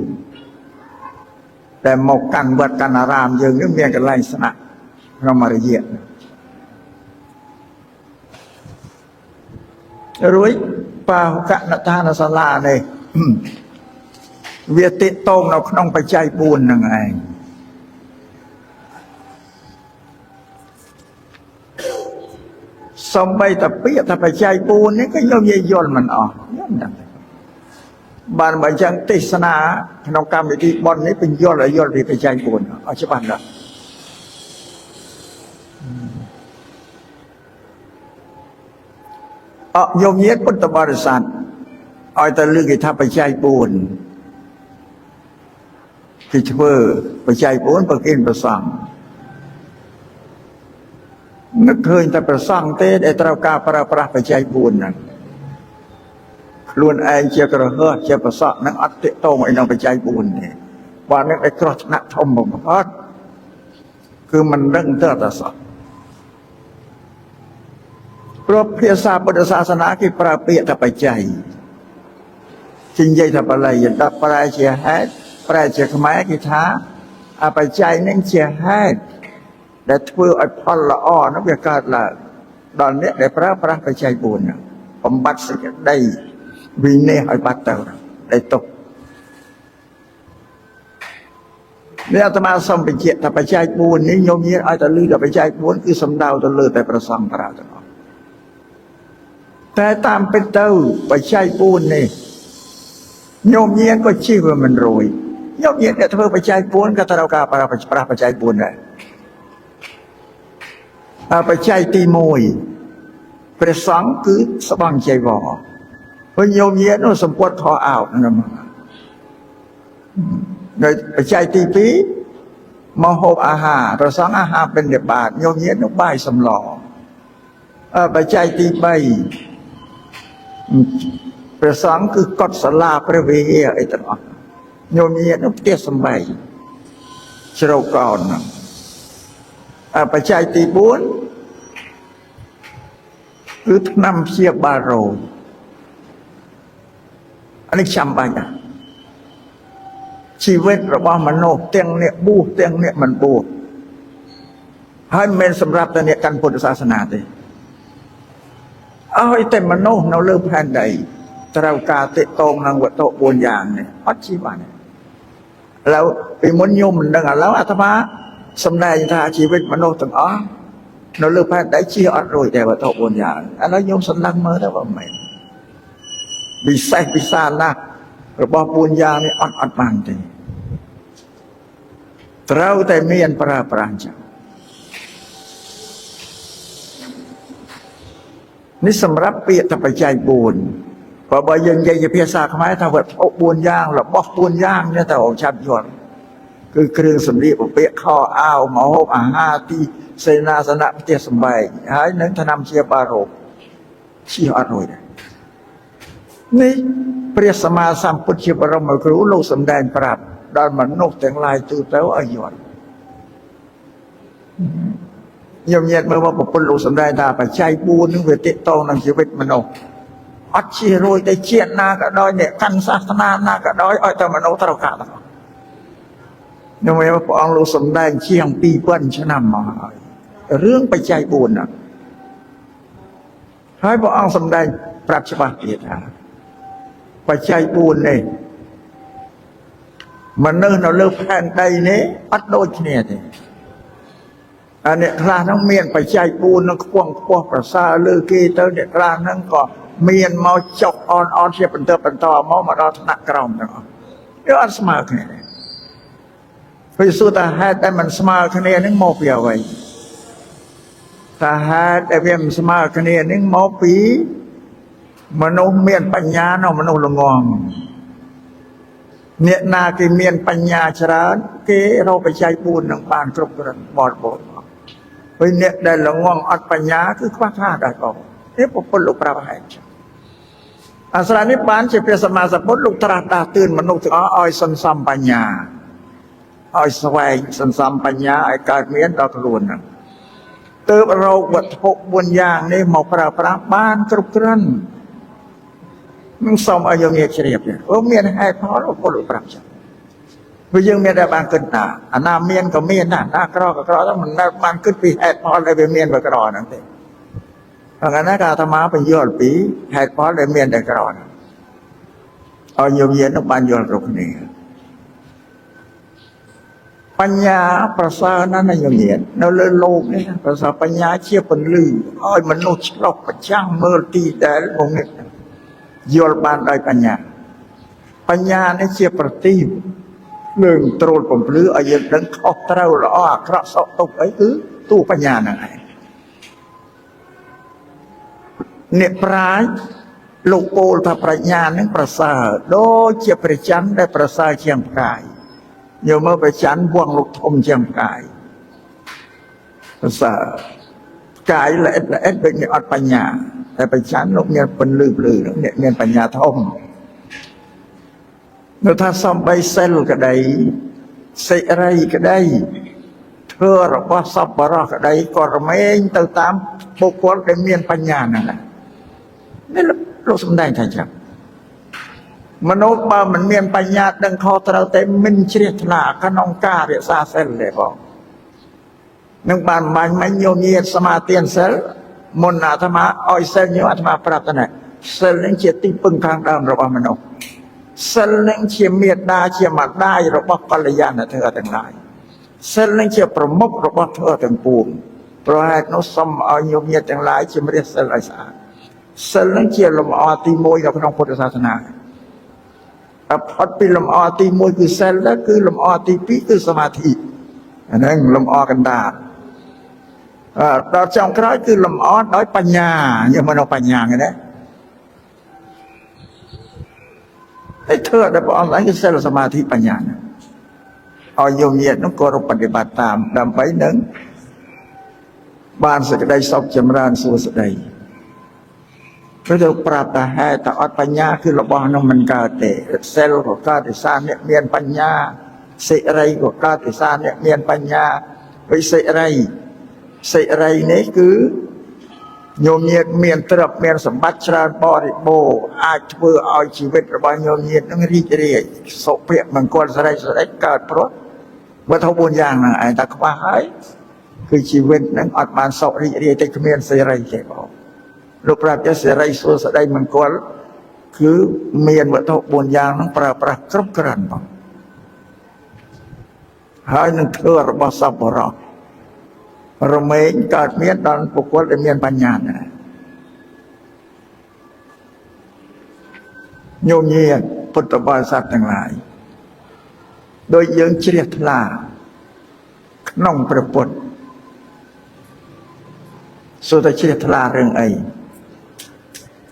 [SPEAKER 1] แต่หมกกันวัดกันอารามยังนึกเมียกันไล่สนะเรามาเรียนรู้ปาหุกะนัทานสลาเนี่ยเวียติตรงเราต้องไปใจปูนยังไงสมัยแต่เปียถ้าไปใจปูนนี่ก็ย่อมเย่ยนมันออกย่อมดังบ้านบางจังติสนาขนมกรรมที่บอลนี้เป็นยอดอะไรยอดไปใจปูนเอาใช่ป่ะนะโยมเย็ดพุทธบริษัทเอาแต่เรื่องที่ถ้าไปใจปูนที่เชื่อไปใจปูนไปกินไปสั่งนึกเคยแต่ประสั่งเตะไอ้ตรากาประไปใจปูนนั่นล้วนไอ้เจ้ากระเฮือเจ้าประสาทนั่งอัดเตะโต้ไอ้นางไปใจปูนเนี่ยว่านั่งไอ้กระชนะทมบอกว่าคือมันเรื่องเตอร์สักเพราะเพียรศาพุทธศาสนาคือปราเปียถ้าไปใจจริงใจถ้าอะไรอย่างดับปลายเชียร์ให้ปลายเชียร์ขมายกิท้าอาไปใจนั่งเชียร์ให้แต่เพื่อไอ้พอลละอ้อนักวิการละตอนนี้ได้พระไปใจบุญผมบัตรสิได้วินเนหอยบัตรเตอร์ได้ตกเนี่ยอาตมาส่งไปเจียถ้าไปใจบุญนี่โยมนี้ไอ้ตะลือแต่ไปใจบุญคือสำดาวตะลือแต่ประสังพระตลอด แต่ตามเป็นเต้าไปใช้ปูนนี่โยมเย็นก็ชี้ว่ามันรวยโยมเย็นเนี่ยถ้าไปใช้ปูนก็ตระกาparaไปใช้ปูนเลยไปใช้ตีมวยประสงค์คือสบังใจบ่เพราะโยมเย็นโน้สมปวดคออ่าวนั่นมาโดยไปใช้ตีปีมโหอาหารประสงค์อาหารเป็นเดือบาทโยมเย็นนุบ่ายสำลอไปใช้ตีใบประสงค์คือกฎสลาประเวณีไอ้ตลอดโยมเย็นนุเตี้ยสมัยชรก่อนไปใช้ตีบุญคือนำเชียบบาโรอันนี้จำไปนะชีวิตระบามโนเตียงเนี่ยบูเตียงเนี่ยมันบูให้เมนสำหรับแต่เนี่ยการพุทธศาสนาเลยเอาไอ้แต่มโนเราเริ่มแผ่นใดเรากาเตะตรงนางวัตโตบนอย่างเนี่ยอัจฉริยะเนี่ยแล้วไปมุนยมดังแล้วอาตมาสำนักทาชีวิตมโนต่างอ๋อเราเลือกแพทย์ได้ชี้อัดโรยแต่ว่าตัวบนอย่างอันนั้นโยมสันลังเมื่อได้ว่าไม่บิไซบิซานะระบอบนอย่างนี่อัดบางทีเราแต่เมียนปราปรานจังนี่สำหรับเปียตไปใจบุญพอใบยังใจจะเพียรสาขมายถ้าว่าโอ้บุญย่างหรือบอกบุญย่างเนี่ยแต่องค์ชัดยนคือเครื่องสำลีเปียข้ออ้าวหมออาหารที่เสนาสนะเตียสบายหายนั้นทนำเชียบารมชี้อร่อยนี่เปรียสมาสัมพุทธิบรมครูโลกสำแดงปราบดอนมันนกแต่งลายตูเต้าอายุยมเย็นเมื่อว่าปุณโลกสำแดงตาไปใช้บูนึงเวทีโตนังชีวิตมโนอัจฉริยะได้เชียนนากระดอยเนี่ยกันศาสนานากระดอยอ้อยแต่มโนตระกาตนี่หมายว่าพระองค์โลกสำแดงเชียงปีเปิ้ลชนะมาเรื่องไปใจบุญนะให้พระองค์สำแดงปรับฉบับเดียดไปใจบุญเนี่ยมันเนิ่นเราเลิกแผ่นใดนี้ปัดโดยเนี่ยอันนี้คลาทั้งเมียนไปใจบุญนั่งควงควงประสาเลือกีเตอร์เนี่ยคลาทั้งก็เมียนมาจกอ่อนเชียเป็นเตอเป็นต่อมาเราถนัดกรอมต่างเดี๋ยวอันสมาร์ทเนี่ยไปสู้ตาฮัดแต่มันสมาร์ทเนี่ยนึกโมเปียวไว้ตาฮัดแต่เพียงสมาร์ทเนี่ยนึกโมปีมนุษย์เมียนปัญญาเนาะมนุษย์ละงองเนี่ยนาเกเมียนปัญญาชราเกเราไปใช้บุญหนังปานกรบกระบอดเฮ้ยเนี่ยได้ละงองอัดปัญญาคือคว้าท่าได้ก็เนี่ยพวกคนลูกประหารอาสรานิพานเฉพาะสมาสัพพุทธลูกตราตาตื่นมนุษย์ถึงอ้อยสันสัมปัญญาอ้อยสวายสันสัมปัญญาไอการเมียนดอกล้วนนะเติบเราวัดหกบุญอย่างนี่หมอกประบ้านกรุบกรันมึงส่งอายุเมียเฉียบเนี่ยเมียให้พอเราคนลูกประจักษ์ไปยังเมียได้บางขึ้นหนาอันน้าเมียนก็เมียนหน้ากรอกรอแล้วมันขึ้นปีแหดพอเลยไปเมียนไปกรอนั่นเองเพราะงั้นนักธรรมะเป็นยอดปีแหดพอเลยเมียนได้กรอเอาโยมเย็นต้องบานยอดกรุบนี่ปัญญาประสานั้นนะโยมเย็นเราเลยโลกนี่ประสาปัญญาเชี่ยเป็นลืออ้อยมนุษย์เราประช่างเมื่อตีแต่ลงนี่ยอดบานได้ปัญญาในเชี่ยประตีหนึ่งตรูผมหรืออายุดังออกเต้าละอ้อคราสตกไอ้คือตู้ปัญญานั่นไงเนี่ยปราศลูกโอลถ้าปัญญานั้นประสาโดยเชี่ยประจันได้ประสาเชียงกายโยมเมื่อประจันบ่วงลูกทมเชียงกายประสากายละเอ็ดเป็นเนี่ยอัดปัญญาแต่ประจันลูกเนี่ยเป็นลือเนี่ยปัญญาทมเมื่อถ้าซ่อมใบเซลก็ได้เสอะไรก็ได้เธอหรือว่าซับบารอก็ได้ก็ระเมงตตามบุคคลได้เมียนปัญญานั่นแหละนี่เราสมได้ทันจังมนุษย์มามันเมียนปัญญาดังคอตเราเต็มมินเชียทนาขนองกาเรียซาเซลเลยบอกนังบานมันไม่โยเงียสมาเตียนเซลมนอาธรรมะอ้อยเซลโยอาธรรมะปรารถนาเซลนั่งเชียติปึงทางดำระบามนุษย์เซลนั่งเชียเมียดาเชียมัดได้ระบบกัลยาณเธอทั้งหลายเซลนั่งเชียประมุขระบบเธอทั้งปวงเพราะเหตุนั้นสมเอาโยเงียทั้งหลายเชียไม่ได้เซลไอสา សិលនឹងជាលំអទី1នៅក្នុងពុទ្ធសាសនាផុតពីលំអទី1គឺសិលទៅគឺលំអទី2គឺសមាធិអាហ្នឹងលំអកណ្ដាលដល់ចុងក្រោយគឺលំអដោយបញ្ញាយកមកនៅបញ្ញាហ្នឹងណាតែធ្វើដល់ព្រះអង្គគឺសិលសមាធិបញ្ញាឲ្យយោញាតនោះក៏បប្រតិបត្តិតាមដើម្បីនឹងបានសេចក្តីសុខចម្រើនសួស្តីព្រោះទៅប្រាប់តាហេតុអត់បញ្ញាគឺរបស់នោះមិនកើតទេសិលក៏កើតដោយសារអ្នកមានបញ្ញាសិរីក៏កើតដោយសារអ្នកមានបញ្ញាវិសិរីនេះគឺញោមញាតមានទ្រព្យមានសម្បត្តិច្រើនបរិបូរណ៍អាចធ្វើឲ្យជីវិតរបស់ញោមញាតនឹងរីករាយសុភមង្គលសិរីកើតព្រោះវត្ថុ4យ៉ាងហ្នឹងឯងតែខ្វះហើយគឺជីវិតនឹងអត់បានសុខរីករាយតែគ្មានសេរីទេបងលោកប្រាប់ថាសេរីសួស្តីមង្គលគឺមានវត្ថុ4យ៉ាងហ្នឹងប្រើប្រាស់គ្រប់គ្រាន់បងហើយនឹងធ្វើរបស់សពរៈរមែងកើតមានដល់បុគ្គលដែលមានបញ្ញាណាញោមញាតពុទ្ធបរិស័ទទាំងឡាយដោយយើងជ្រះថ្លាក្នុងព្រះពុទ្ធសូត្រតែជ្រះថ្លារឿងអី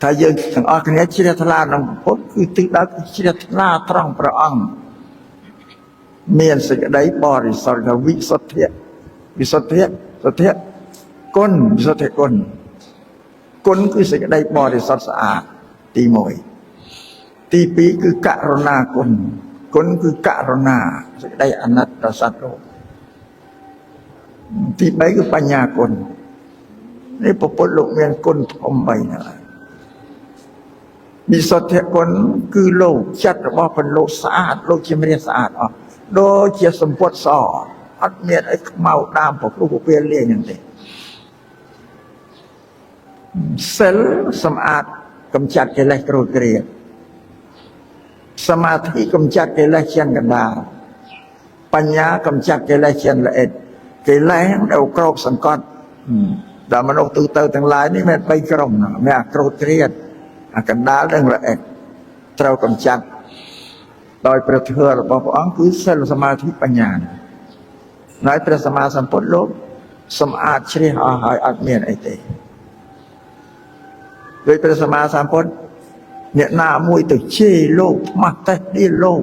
[SPEAKER 1] ថាយើងទាំងអស់គ្នាជ្រះថ្លាក្នុងព្រះពុទ្ធគឺទិសដៅគឺជ្រះថ្លាត្រង់ព្រះអង្គមានសេចក្តីបរិសុទ្ធវិសុទ្ធិគុណវិសុទ្ធិគុណគឺសេចក្តីបរិសុទ្ធស្អាតទី1ទី2គឺករុណាគុណគឺករុណាសេចក្តីអាណិតដល់សត្វលោកទី3គឺបញ្ញាគុណនេះពុទ្ធលោកមានគុណធំ3ហ្នឹងហើយវិសុទ្ធិគុណគឺលោកចិត្តរបស់ព្រះលោកស្អាតលោកជាម្រាមស្អាតអស់ដូចជាសម្ពុតសអត់មានអីខ្មៅដើមប្រព្រឹត្តពពាលាយ៉ាងទេសិលសម្អាតកម្ចាត់កិលេសក្រោតក្រៀតសមាធិកម្ចាត់កិលេសជាកណ្ដាលបញ្ញាកម្ចាត់កិលេសជាល្អិតកិលេសដែលក្របសង្កត់ដល់មនុស្សទូទៅទាំងឡាយនេះមាន3ក្រុមមានអាក្រោតក្រៀតអាកណ្ដាលនិងល្អិតត្រូវកម្ចាត់ដោយព្រះធម៌របស់ព្រះអង្គគឺសិលសមាធិបញ្ញាហើយព្រះសម្មាសម្ពុទ្ធលោកសម្អាតជ្រះអស់ហើយអត់មានអីទេដោយព្រះសម្មាសម្ពុទ្ធអ្នកណាមួយទៅជេរលោកថ្មាស់តេះឌីលោក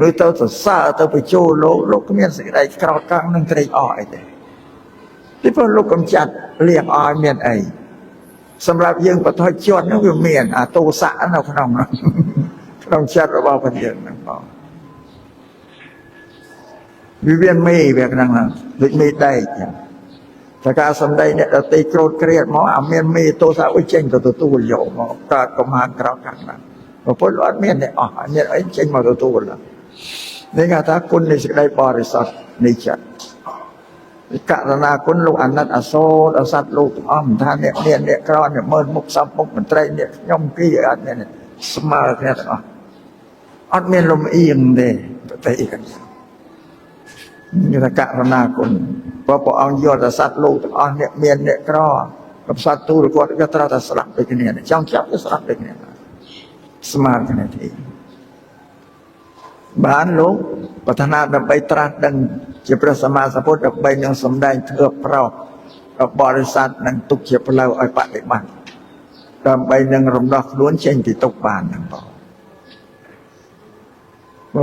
[SPEAKER 1] ឬទៅសរសើរទៅបញ្ចូលលោកគ្មានសេចក្តីក្រោតកង់នឹងត្រេកអរអីទេពីព្រោះលោកកំចាត់លៀងអស់មានអីសម្រាប់យើងបទជន់នោះវាមានអាទោសៈនៅក្នុងចិត្តរបស់ព្រះយើងហ្នឹងបងវាមានមេវាក្នុងហ្នឹងដូចមេដែកចឹងតែការសំដីអ្នកដតីក្រោតក្រៀតមកអាមានមេទោសៈអុយចេញទៅទទួលយកមកកើតកំហានក្រោកខាងហ្នឹងព្រះពុទ្ធអត់មានទេអស់មានអីចេញមកទទួលនេះគេថាគុណនៃសេចក្តីបរិសុទ្ធនៃចិត្តករុណាគុណលោកអាណិតអាសូរដល់សត្វលោកទាំងអស់មិនថាអ្នកមានអ្នកក្រអ្នកមើលមុខសំមុខមន្ត្រីអ្នកខ្ញុំពីអត់មានស្មើគ្នាទាំងអស់អត់មានលំអៀងទេប្រតិអីគ្នានេះថាករុណាគុណព្រោះព្រះអង្គយកតែសត្វលោកទាំងអស់អ្នកមានអ្នកក្រกับសត្វទូរគាត់ក៏ត្រូវតែស្លាប់ដូចគ្នាចង់ចាប់ក៏ស្លាប់ដូចគ្នាស្មើគ្នាទេបានលោកប្រាថ្នាដើម្បីត្រាស់ដឹងជាព្រះសម្មាសម្ពុទ្ធដើម្បីនឹងសម្ដែងធ្វើប្រោសបរិស័ទនឹងទុកជាផ្លូវឲ្យបដិបត្តិដើម្បីនឹងរំដោះខ្លួនចេញពីទុក្ខបានហ្នឹងបង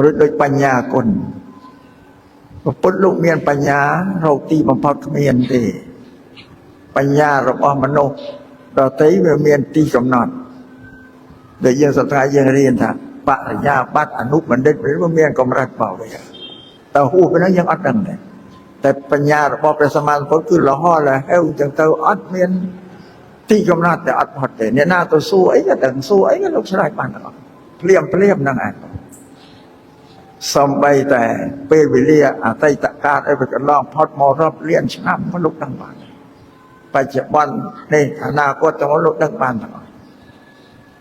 [SPEAKER 1] រួចដូចបញ្ញាគុណពុទ្ធលោកមានបញ្ញារកទីបំផុតគ្មានទេបញ្ញារបស់មនុស្សដទៃវាមានទីកំណត់ដែលយើងសត្វថាយើងរៀនថាបរិញ្ញាបត្រអនុបណ្ឌិតវាមានកម្រិតបោវាតែហួសពីហ្នឹងយើងអត់ដឹងទេតែបញ្ញារបស់ព្រះសម្មាសម្ពុទ្ធគឺលហលហេវចឹងទៅអត់មានទីកំណត់តែអត់ផុតទេអ្នកណាទៅសួរអីក៏ដឹងសួរអីក៏លោកឆ្លើយបានទាំងអស់ភ្លាមហ្នឹងឯងសំបីតែពេលវេលាអតីតកាលអីវាកន្លងផុតមករាប់លានឆ្នាំមកលោកដឹងបានបច្ចុប្បន្ននេះអនាគតទាំងលោកដឹងបានទាំងអស់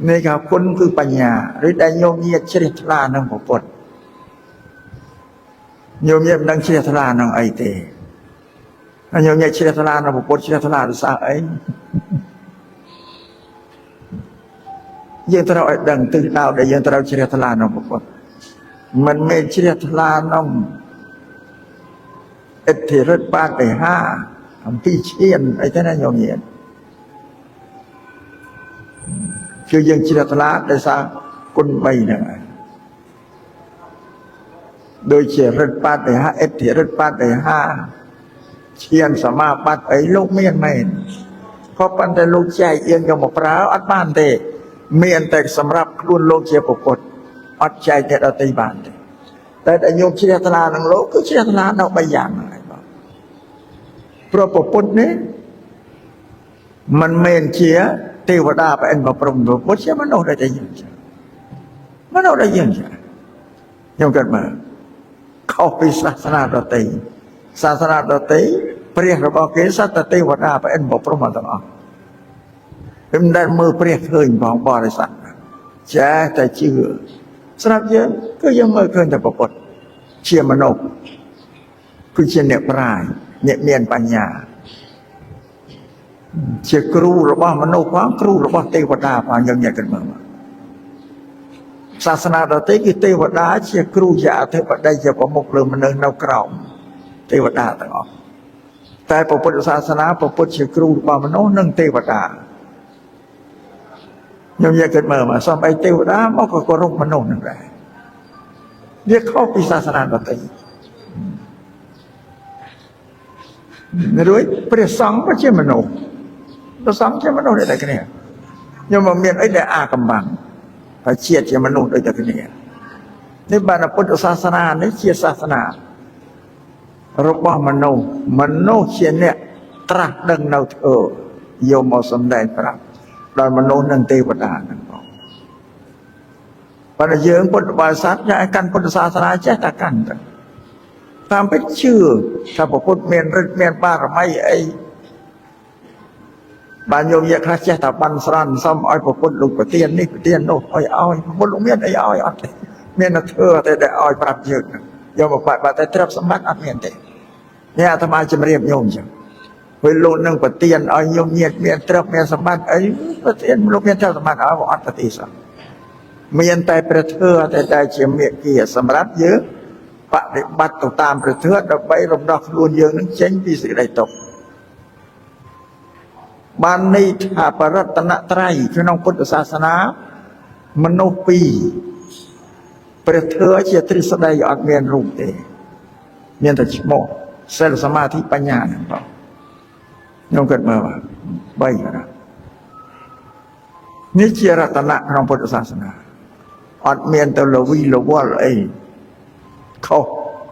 [SPEAKER 1] នេះគឺគុណគឺបញ្ញាឬដែលញោមញាតជ្រះថ្លានឹងពុទ្ធញោមញាតមិនដឹងជ្រះថ្លានឹងអីទេញោមញាតជ្រះថ្លានឹងពុទ្ធជ្រះថ្លាដោយសារអី យើងត្រូវឲ្យដឹងទិសដៅដែលយើងត្រូវជ្រះថ្លាក្នុងពុទ្ធមិនមែនជ្រះថ្លាក្នុងឥទ្ធិឫទ្ធិបដិហាអំពីឈានអីទៅណាញោមញាតិគឺយើងជ្រះថ្លាដោយសារគុណ3ហ្នឹងហើយដូចជាឫទ្ធិបដិហាឥទ្ធិឫទ្ធិបដិហាឈានសមាបត្តិអីលោកមានមែនក៏ប៉ុន្តែលោកចែកយើងយកមកប្រើអត់បានទេមានតែសម្រាប់ខ្លួនលោកជាពុទ្ធអត់ចែកតែដទៃបានទេតែតែញោមជ្រះថ្លានឹងលោកគឺជ្រះថ្លាដល់3យ៉ាងហ្នឹងបងព្រោះពុទ្ធនេះមិនមែនជាទេវតាប្រអិនប្រព្រំពុទ្ធជាមនុស្សដែលយើងចាមនុស្សដែលយើងចាខ្ញុំគិតមើលខុសពីសាសនាដទៃសាសនាដទៃព្រះរបស់គេសត្វតែទេវតាប្រអិនប្រព្រំទាំងអស់ខ្ញុំដែលមើលព្រះឃើញបងបរិស័ទចាតែជឿស្រាប់យើងគឺយើងមើលឃើញតែពុទ្ធជាមនុស្សគឺជាអ្នកប្រាជ្ញអ្នកមានបញ្ញាជាគ្រូរបស់មនុស្សផងគ្រូរបស់ទេវតាផងយើងញ៉ែគិតមើលសាសនាដទៃគឺទេវតាជាគ្រូជាអធិបតីជាប្រមុខលើមនុស្សនៅក្រោមទេវតាទាំងអស់តែពុទ្ធសាសនាពុទ្ធជាគ្រូរបស់មនុស្សនិងទេវតាខ្ញុំនិយាយគិតមើលមកសំបីទេវតាមកក៏គោរពមនុស្សនឹងដែរវាខុសពីសាសនាដទៃរួចព្រះសង្ឃក៏ជាមនុស្សព្រះសង្ឃជាមនុស្សដូចតែគ្នាខ្ញុំមិនមានអីដែលអាកំបាំងតែជាតិជាមនុស្សដូចតែគ្នានេះបានពុទ្ធសាសនានេះជាសាសនារបស់មនុស្សជាអ្នកត្រាស់ដឹងនៅធ្វើយកមកសម្ដែងប្រាប់ដល់មនុស្សនិងទេវតាហ្នឹងបងប៉ុន្តែយើងពុទ្ធបរិស័ទញ៉ាំកាន់ពុទ្ធសាសនាចេះតែកាន់ទៅតាមពិតជឿថាពុទ្ធមានឫទ្ធិមានបារមីអីបានញោមញាក់ខ្លះចេះតែបានស្រន់សុំឲ្យពុទ្ធលោកប្រទាននេះប្រទាននោះឲ្យពុទ្ធលោកមានអីឲ្យអត់ទេមានតែធ្វើតែឲ្យប្រាប់យើងយកមកបាត់តែទ្រព្យសម្បត្តិអត់មានទេនេះអាត្មាជំរាបញោមចឹងពេលលោកនឹងប្រទានឲ្យញោមញាតមានទ្រព្យមានសម្បត្តិអីប្រទានលោកមានទ្រព្យសម្បត្តិឲ្យអត់ប្រទេសមានតែព្រះធម៌តែជាមេគាសម្រាប់យើងបដិបត្តិទៅតាមព្រះធម៌ដើម្បីរំដោះខ្លួនយើងនឹងចេញពីសេចក្តីទុក្ខបានន័យថាបរតនត្រ័យក្នុងពុទ្ធសាសនាមនុស្សពីរព្រះធម៌ជាទ្រឹស្ដីអត់មានរូបទេមានតែឈ្មោះសិលសមាធិបញ្ញាហ្នឹងបងខ្ញុំគិតមើល3ណានេះជារតនៈក្នុងពុទ្ធសាសនាអត់មានទៅលវីលវល់អីខុស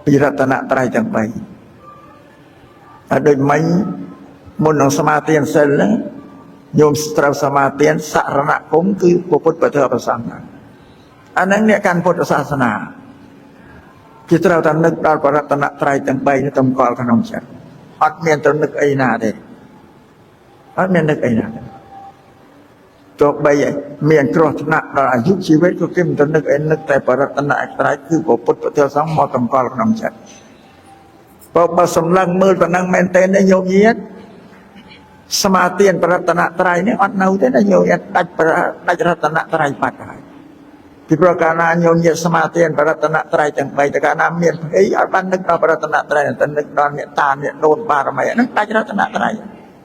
[SPEAKER 1] ពីរតនត្រ័យទាំង3ហើយដូចមិញមុននឹងសមាទានសិលហ្នឹងញោមត្រូវសមាទានសរណគមគឺពុទ្ធពធប្រសង្ឃអាហ្នឹងអ្នកកាន់ពុទ្ធសាសនាគេត្រូវតែនឹកដល់បរតនត្រ័យទាំង3នេះតំកល់ក្នុងចិត្តអត់មានទៅនឹកអីណាទេអត់មាននឹកអីណាទេទោះបីមានគ្រោះថ្នាក់ដល់អាយុជីវិតក៏គេមិនទៅនឹកអីនឹកតែបរតនត្រ័យគឺពុទ្ធពធប្រសង្ឃមកតំកល់ក្នុងចិត្តបើសម្លឹងមើលប៉ុណ្ណឹងមែនទេញោមញាតិសមាទានបរតនត្រ័យនេះអត់នៅទេណាញោមញាតិដាច់រតនត្រ័យបាត់ហើយពីព្រោះកាលណាញោមញាតិសមាទានបរតនត្រ័យទាំង3តែកាលណាមានភ័យអត់បាននឹកដល់បរតនត្រ័យតែនឹកដល់អ្នកតាអ្នកដូនបារមីហ្នឹងដាច់រតនត្រ័យ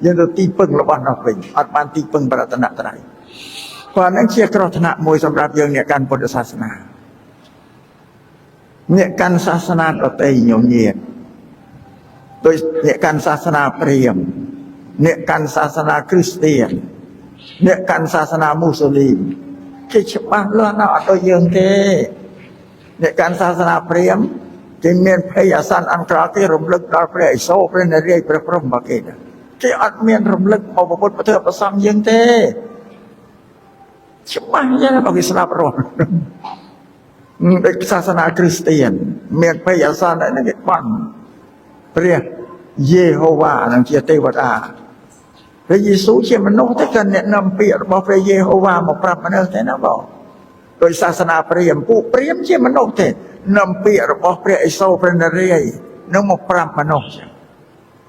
[SPEAKER 1] យើងទៅទីពឹងរបស់នោះវិញអត់បានទីពឹងបរតនត្រ័យព្រោះហ្នឹងជាគ្រោះថ្នាក់មួយសម្រាប់យើងអ្នកកាន់ពុទ្ធសាសនាអ្នកកាន់សាសនាដទៃញោមញាតិដោយអ្នកកាន់សាសនាព្រាហ្មណ៍អ្នកកាន់សាសនាគ្រីស្ទានអ្នកកាន់សាសនាមូស្លីមគេច្បាស់លាស់ណាស់អត់ដូចយើងទេអ្នកកាន់សាសនាព្រាហ្មណ៍គេមានភ័យអាសន្នអន្តរគេរំលឹកដល់ព្រះឥសូរព្រះនរាយណ៍ព្រះព្រហ្មរបស់គេអត់មានរំលឹកមកពុទ្ធពធប្រសង្ឃយើងទេច្បាស់យ៉ាងណាបើគេស្ដាប់រស់ដូចសាសនាគ្រីស្ទានមានភ័យអាសន្នហ្នឹងគេបាំងព្រះយេហូវ៉ានឹងជាទេវតាព្រះយេស៊ូវជាមនុស្សតែគាត់អ្នកនាំពាក្យរបស់ព្រះយេហូវ៉ាមកប្រាប់មនុស្សទេណាបងដោយសាសនាព្រាហ្មណ៍ពួកព្រាហ្មណ៍ជាមនុស្សទេនាំពាក្យរបស់ព្រះឥសូរព្រះនរាយណ៍នឹងមកប្រាប់មនុស្សចឹង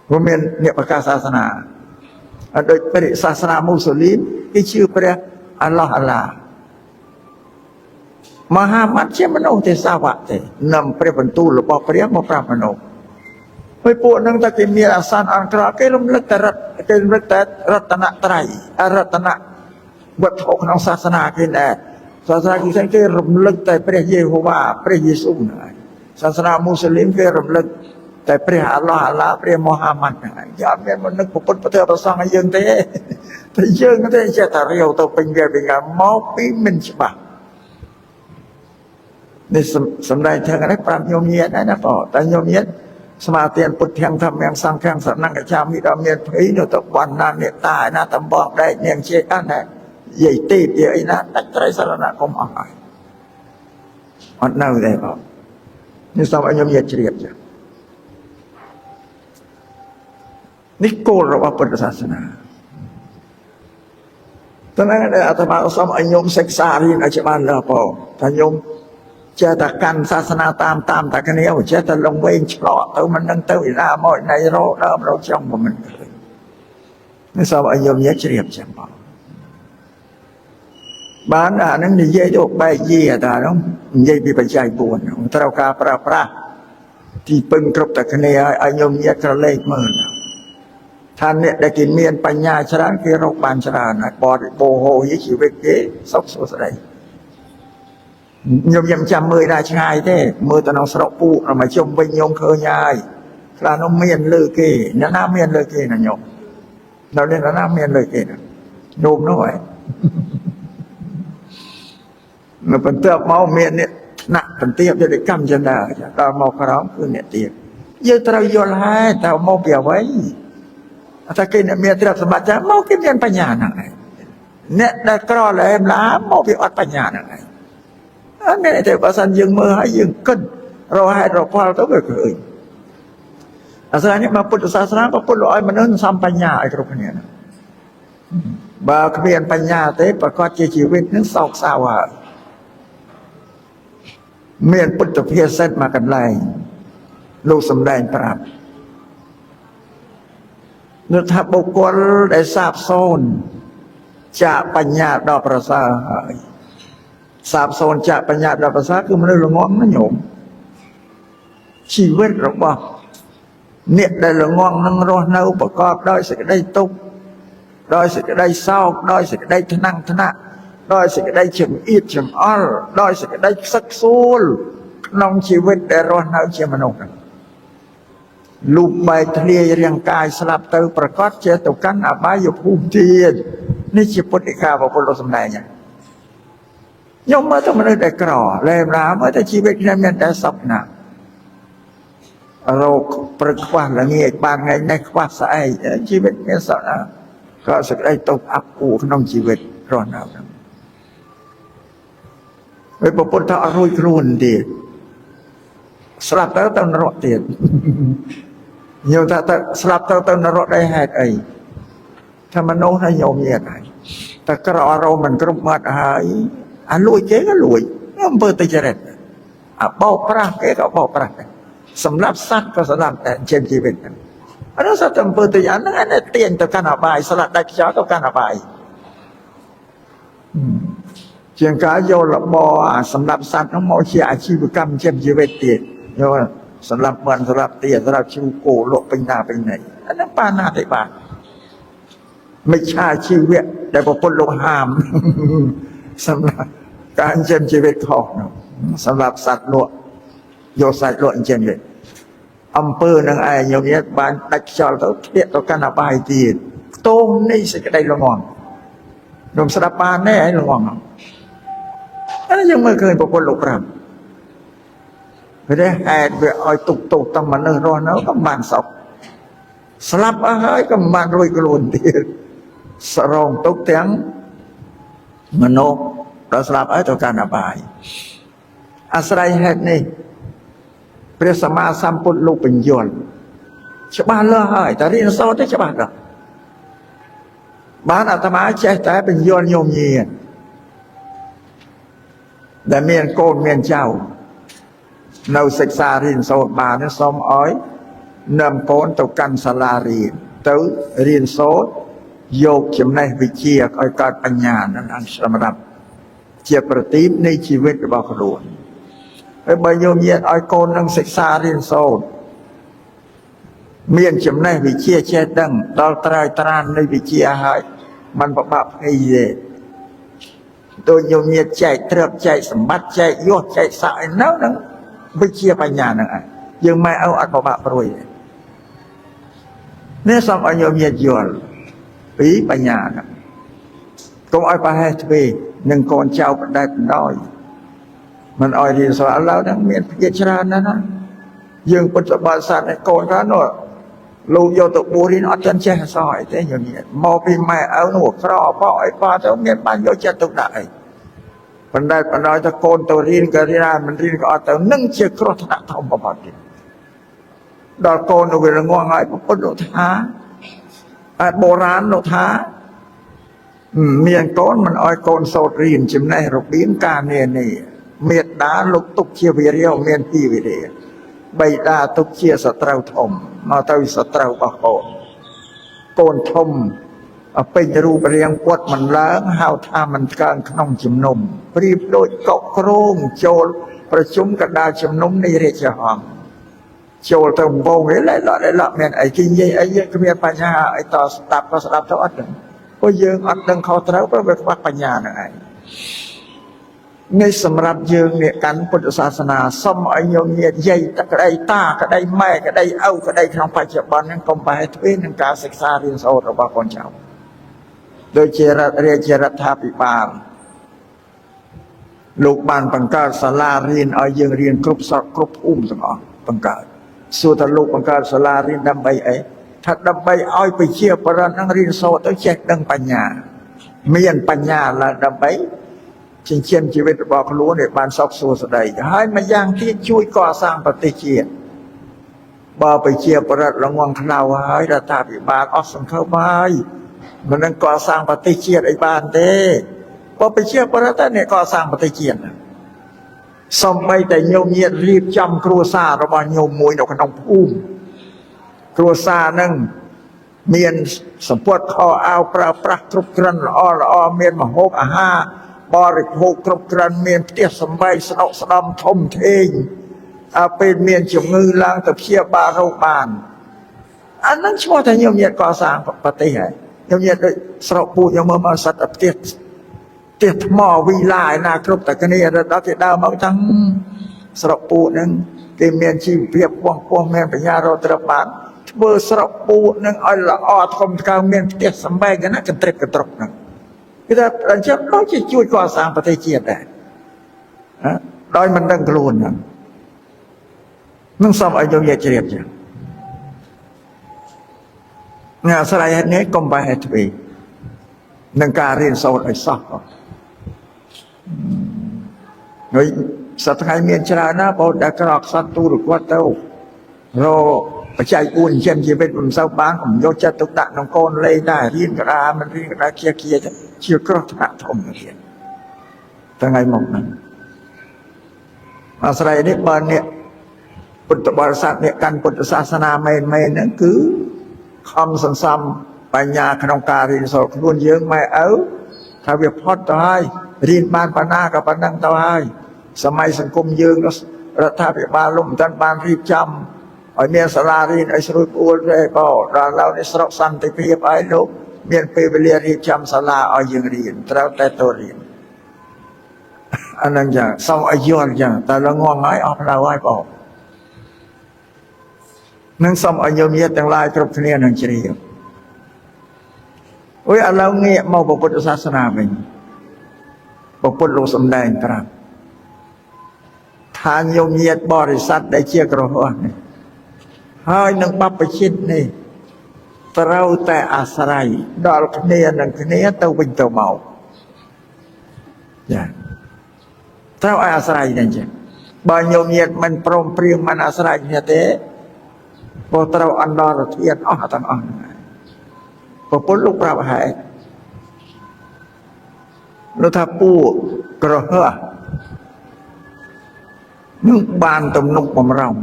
[SPEAKER 1] ព្រោះមានអ្នកប្រកាសសាសនាដោយព្រះសាសនាមូស្លីមគេជឿព្រះអាឡោះអាឡា មហាម៉ាត់ជាមនុស្សទេសាវកទេនាំព្រះបន្ទូលរបស់ព្រះមកប្រាប់មនុស្សហើយពួកនឹងតែគេមានអាសន្នអន្តរគេរំលឹកតែគេរំលឹកតែរតនត្រ័យរតនវត្ថុក្នុងសាសនាគេដែរសាសនាគ្រីស្ទានគេរំលឹកតែព្រះយេហូវ៉ាព្រះយេស៊ូវហ្នឹងហើយសាសនាមូស្លីមគេរំលឹកតែព្រះអាឡោះអាឡាព្រះមូហាម៉ាត់ហ្នឹងហើយយកមានមកនឹកពុទ្ធប្រទេសប្រសងឲ្យយើងទេតែយើងទេចេះតែរាវទៅពេញវាវិញមកពីមិនច្បាស់នេះសម្ដែងថានេះប្រាប់ញោមញាតដែរណាបងតែញោមញាតស្មាទានពុទ្ធទាំងធម្មទាំងសង្ឃទាំងសណង្កចាមីដល់មានភ័យនៅទៅបណ្ណានេតាឯណាតំបងដែកនាងជាអត់ណាយាយទេពយាយអីណាដាច់ត្រៃសរណៈកុំអស់ហើយអត់នៅទេបងនេះសូមឲ្យញោមញាតជ្រាបចានេះគោលរបស់ពុទ្ធសាសនាតើអាត្មាសូមឲ្យញោមសិក្សារៀនឲ្យច្បាស់លាស់បងថាញោមចេះតែកាន់សាសនាតាមតែគ្នាចេះតែលងវែងឆ្លក់ទៅមិនដឹងទៅឯណាមកណៃរោដើមរោចង់មិនឃើញនេះសូមឲ្យញោមញាតជ្រាបចាំបងបានអានឹងនិយាយទៅបែកយាតានោះនិយាយពីបច្ច័យ4ត្រូវការប្រើប្រាស់ទីពឹងគ្រប់តែគ្នាឲ្យញោមញាតក្រឡេកមើលថាអ្នកដែលគេមានបញ្ញាច្រើនគេរកបានច្រើនហើយបរិបូរហូរជីវិតគេសុខសួស្តីញោមចាំមើលដែរឆ្ងាយទេមើលទៅក្នុងស្រុកពូមកជុំវិញញោមឃើញហើយខ្លះនោះមានលើគេអ្នកណាមានលើគេណាញោមនៅនេះណាមានលើគេណាញោមនោះហើយនៅបន្ទាប់មកមានអ្នកណាក់បន្ទាបទៅកម្មចន្ទដល់មកក្រោមគឺអ្នកទៀតយើងត្រូវយល់ហើយតើមកពីអ្វីតែគេអ្នកមានទ្រព្យសម្បត្តិចាមកគេមានបញ្ញាហ្នឹងឯងអ្នកដែលក្រលែមឡាមកពីអត់បញ្ញាហ្នឹងឯងអត់មានទេបើសិនយើងមើលហើយយើងគិតរកហេតុរកផលទៅវាឃើញអាស្រ័យនេះមកពុទ្ធសាសនាពុទ្ធលោកឲ្យមនុស្សសំបញ្ញាឲ្យគ្រប់គ្នាបើគ្មានបញ្ញាទេប្រកបជាជីវិតនឹងសោកសៅហើយមានពុទ្ធភាសិតមកកន្លែងលោកសំដែងប្រាប់នៅថាបុគ្គលដែលសាបសូន្យចាកបញ្ញាដល់ប្រសើរហើយសាបសូន្យចាកបញ្ញាដល់ប្រសើរគឺមនុស្សល្ងងណាញោមជីវិតរបស់អ្នកដែលល្ងងនឹងរស់នៅប្រកបដោយសេចក្តីទុក្ខដោយសេចក្តីសោកដោយសេចក្តីថ្នាំងថ្នាក់ដោយសេចក្តីចង្អៀតចង្អល់ដោយសេចក្តីខ្សឹកខ្សួលក្នុងជីវិតដែលរស់នៅជាមនុស្សលូបបែកធ្លាយរាងកាយស្លាប់ទៅប្រកាសជាទៅកាន់អបាយភូមិទៀតនេះជាពុទ្ធិការបស់ពុទ្ធលោកសម្ដែងខ្ញុំមើលទៅមនុស្សដែលក្រលែមឡាមើលទៅជីវិតខ្ញុំមានតែសពណារោគព្រឹកខ្វះល្ងាចបានថ្ងៃនេះខ្វះស្អែកជីវិតមានសក់ណាក៏សេចក្តីទុក្ខអាប់អួរក្នុងជីវិតរស់នៅហ្នឹងហើយពុទ្ធថាអត់រួចខ្លួនទៀតស្លាប់ទៅនរកទៀតញោមថាទៅស្លាប់ទៅនរកដែរហេតុអីថាមនុស្សហើយញោមញាតហើយតែក្រអរមិនគ្រប់មាត់ហើយអាលួចគេក៏លួចអំពើទុច្ចរិតអាបោកប្រាស់គេក៏បោកប្រាស់ដែរសម្រាប់សត្វក៏សម្រាប់តែជាជីវិតហ្នឹងអត់សត្វអំពើទុច្ចរិតហ្នឹងឯងទាញទៅកាន់អបាយស្លាប់ដាច់ខ្យល់ទៅកាន់អបាយជាងការយករបរសម្រាប់សត្វហ្នឹងមកជាអាជីវកម្មជាជីវិតទៀតយកសម្រាប់បានសម្រាប់ទាសម្រាប់ជីវគោលក់ពេញណាពេញណីអាហ្នឹងបាណាទេបាទមិច្ឆាជីវៈដែលពុទ្ធលោកហាមសម្រាប់ការចិញ្ចឹមជីវិតខុសសម្រាប់សត្វលក់យកសាច់លក់អញ្ចឹងទេអំពើនឹងឯងញោមញាតបានដាច់ខ្យល់ទៅធ្លាក់ទៅកាន់អបាយទៀតតោងនេះសេចក្តីល្ងងខ្ញុំស្ដាប់បានទេឯងល្ងងអានេះយើងមើលឃើញពុទ្ធលោកប្រាប់ព្រោះហេតុវាឲ្យទុកទោសតាមមនុស្សរស់នៅក៏បានសោកស្លាប់អស់ហើយក៏មិនបានរួចខ្លួនទៀតសរងទុកទាំងមនុស្សដល់ស្លាប់ហើយទៅកាន់អបាយអាស្រ័យហេតុនេះព្រះសម្មាសម្ពុទ្ធលោកបញ្យល់ច្បាស់លាស់ហើយតែរៀនសូត្រទេច្បាស់លាស់បានអាត្មាចេះតែបញ្យល់ញោមញាតដែលមានកូនមានចៅនៅសិក្សារៀនសូត្របានសូមឲ្យនាំកូនទៅកាន់សាលារៀនទៅរៀនសូត្រយកចំណេះវិជ្ជាឲ្យកើតបញ្ញានឹងសម្រាប់ ជាប្រទីបនៃជីវិតរបស់ខ្លួនហើយបើញោមញាតឲ្យកូននឹងសិក្សារៀនសូត្រមានចំណេះវិជ្ជាចេះដឹងដល់ត្រើយត្រាននៃវិជ្ជាហើយมันពិបាកភ្នែកទេដូចញោមញាតចែកទ្រព្យចែកសម្បត្តិចែកយសចែកស័ក្តិឯនៅនឹងវិជ្ជាបញ្ញានឹងឯងយើងម៉ែឪអត់ពិបាកព្រួយទេនេះសូមឲ្យញោមញាតយល់ពីបញ្ញាហ្នឹងកុំឲ្យប្រហែសទ្វេនឹងកូនចៅបណ្ដែតបណ្ដោយមិនឲ្យរៀនសូត្រឥឡូវហ្នឹងមានភាគច្រើនណាស់ណាយើងពុទ្ធបរិស័ទឯកូនថានោះលោកយកទៅបួសរៀនអត់ទាន់ចេះអក្សរអីទេញោមញាតមកពីម៉ែឪនោះក្រប៉អីប៉ទៅមានបានយកចិត្តទុកដាក់អីបណ្ដែតបណ្ដោយទៅកូនទៅរៀនក៏រៀនដែរមិនរៀនក៏អត់ទៅនឹងជាគ្រោះថ្នាក់ធំបំផុតទៀតដល់កូនទៅវាល្ងងហើយពុទ្ធលោកថាបុរាណលោកថាមានកូនមិនឲ្យកូនសូត្ររៀនចំណេះរបៀបការងារនេះមេត្តាលោកទុកជាវីរិយមានពីរវីរិយបិតាទុកជាសត្រូវធំមកទៅសត្រូវរបស់កូនធំពេញរូបរាងពុតមិនឡើងហៅថាមិនកើងក្នុងជំនុំប្រៀបដូចកុកក្រងចូលប្រជុំកណ្ដាលជំនុំនៃរាជហង្សចូលទៅវងឯឡមានអីគេនិយាយអីយើងគ្មានបញ្ហាអីតស្ដាប់ក៏ស្ដាប់ទៅអត់ដឹងព្រោះយើងអត់ដឹងខុសត្រូវព្រោះវាខ្វះបញ្ញាហ្នឹងឯងនេះសម្រាប់យើងអ្នកកាន់ពុទ្ធសាសនាសូមឲ្យញោមញាតិយាយក្តីតាក្តីម៉ែក្តីឪក្តីក្នុងបច្ចុប្បន្នហ្នឹងកុំប្រហែសទ្វេនឹងការសិក្សារៀនសូត្ររបស់កូនចៅដូចជារាជរដ្ឋាភិបាលលោកបានបង្កើតសាលារៀនឲ្យយើងរៀនគ្រប់សក់គ្រប់ភូមិទាំងអស់បង្កើតសួរថាលោកបង្កើតសាលារៀនដើម្បីអីថាដើម្បីឲ្យប្រជាពលរដ្ឋនឹងរៀនសូត្រទៅចេះដឹងបញ្ញាមានបញ្ញាឡើងដើម្បីចិញ្ចឹមជីវិតរបស់ខ្លួនឲ្យបានសុខសួស្តីហើយម្យ៉ាងទៀតជួយកសាងប្រទេសជាតិបើប្រជាពលរដ្ឋល្ងងខ្លៅហើយរដ្ឋាភិបាលអស់សង្ឃឹមហើយមិននឹងកសាងប្រទេសជាតិអីបានទេបើប្រជាពលរដ្ឋតែអ្នកកសាងប្រទេសជាតិសូម្បីតែញោមញាតរៀបចំគ្រួសាររបស់ញោមមួយនៅក្នុងភូមិគ្រួសារនឹងមានសម្ពុតខោអាវប្រើប្រាស់គ្រប់គ្រាន់ល្អមានម្ហូបអាហារបរិភោគគ្រប់គ្រាន់មានផ្ទះសម្បែងស្ដុកស្ដំធំធេងពេលមានជំងឺឡើងទៅព្យាបាលរោគបានអាហ្នឹងឈ្មោះថាញោមញាតកសាងប្រទេសហើយញោមញាតដូចស្រុកពូជញោមមើលសត្វផ្ទះថ្មវីឡាឯណាគ្រប់តែគ្នាដល់គេដើរមកទាំងស្រុកពូជហ្នឹងគេមានជីវភាពបងពោះមានបញ្ញារត់ត្របានធ្វើស្រុកពូជហ្នឹងឲ្យល្អធំថ្កើងមានផ្ទះសម្បែងណាកន្ទ្រិបកន្ទ្រុកហ្នឹងគេថាអញ្ចឹងដូចជាជួយកសាងប្រទេសជាតិដែរដោយមិនដឹងខ្លួនហ្នឹងនឹងសូមឲ្យយើងជ្រាបចឹងងាស្រ័យហេតុនេះកុំបែរទ្វេនឹងការរៀនសូត្រឲ្យសោះហើយសត្វថ្ងៃមានច្រើនណាស់បើតែក្រកសត្វទូរគាត់ទៅរបច្ច័យ4ចិញ្ចឹមជីវិតមិនសូវបានកុំយកចិត្តទុកដាក់ក្នុងកូនលេងដែររៀនក្តារមិនរៀនក្តារជាជាគ្រោះថ្នាក់ធំទៀតថ្ងៃមកហ្នឹងអាស្រ័យនេះបើអ្នកពុទ្ធបរិស័ទអ្នកកាន់ពុទ្ធសាសនាមែនហ្នឹងគឺខំសន្សំបញ្ញាក្នុងការរៀនសូត្រខ្លួនយើងម៉ែឪថាវាផុតទៅហើយរៀនបានប៉ុណ្ណាក៏ប៉ុណ្ណឹងទៅហើយសម័យសង្គមយើងរដ្ឋាភិបាលលោកមិនទាន់បានរៀបចំឲ្យមានសាលារៀនឲ្យស្រួលប្រួលទេក៏ដល់ឡៅនេះស្រុកសន្តិភាពឲ្យលោកមានពេលវេលារៀបចំសាលាឲ្យយើងរៀនត្រូវតែទៅរៀនអានឹងចាសូមឲ្យយល់ចាតែល្ងងហើយអស់ផ្លូវហើយបងនឹងសូមឲ្យញោមញាតិទាំងឡាយគ្រប់គ្នានឹងជ្រាបអូយឥឡូវងាកមកពុទ្ធសាសនាវិញពុទ្ធលោកសំដែងប្រាប់ថាញោមញាតិបរិស័ទដែលជាក្រហមនេះហើយនឹងបព្វជិតនេះត្រូវតែអាស្រ័យដល់គ្នានឹងគ្នាទៅវិញទៅមកចាត្រូវឲ្យអាស្រ័យនេះចឹងបើញោមញាតិមិនព្រមព្រៀងមិនអាស្រ័យគ្នាទេព្រោះត្រូវអន្តរធាតុអស់ទាំងអស់ហ្នឹងពុទ្ធលោកប្រាប់ហេតុលោកថាពួកក្រហមនឹងបានទំនុកបំរុង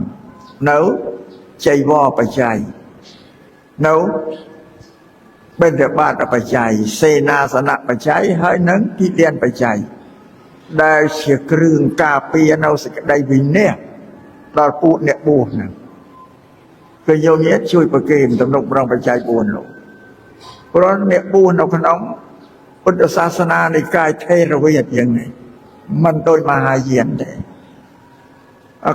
[SPEAKER 1] នៅចៃវរបច្ច័យនៅបិណ្ឌបាតបច្ច័យសេនាសនៈបច្ច័យហើយនឹងទីលានបច្ច័យ ដែលជាគ្រឿងការពារនៅសេចក្តីវិន័យដល់ពួកអ្នកបួសហ្នឹងគឺយកនេះជួយប្រគេនទំនុកម្ដងបច្ច័យ4នោះព្រោះអ្នកបួសនៅក្នុងពុទ្ធសាសនានៃកាយថេរវាទយ៉ាងនេះមិនដូចមហាយានទេ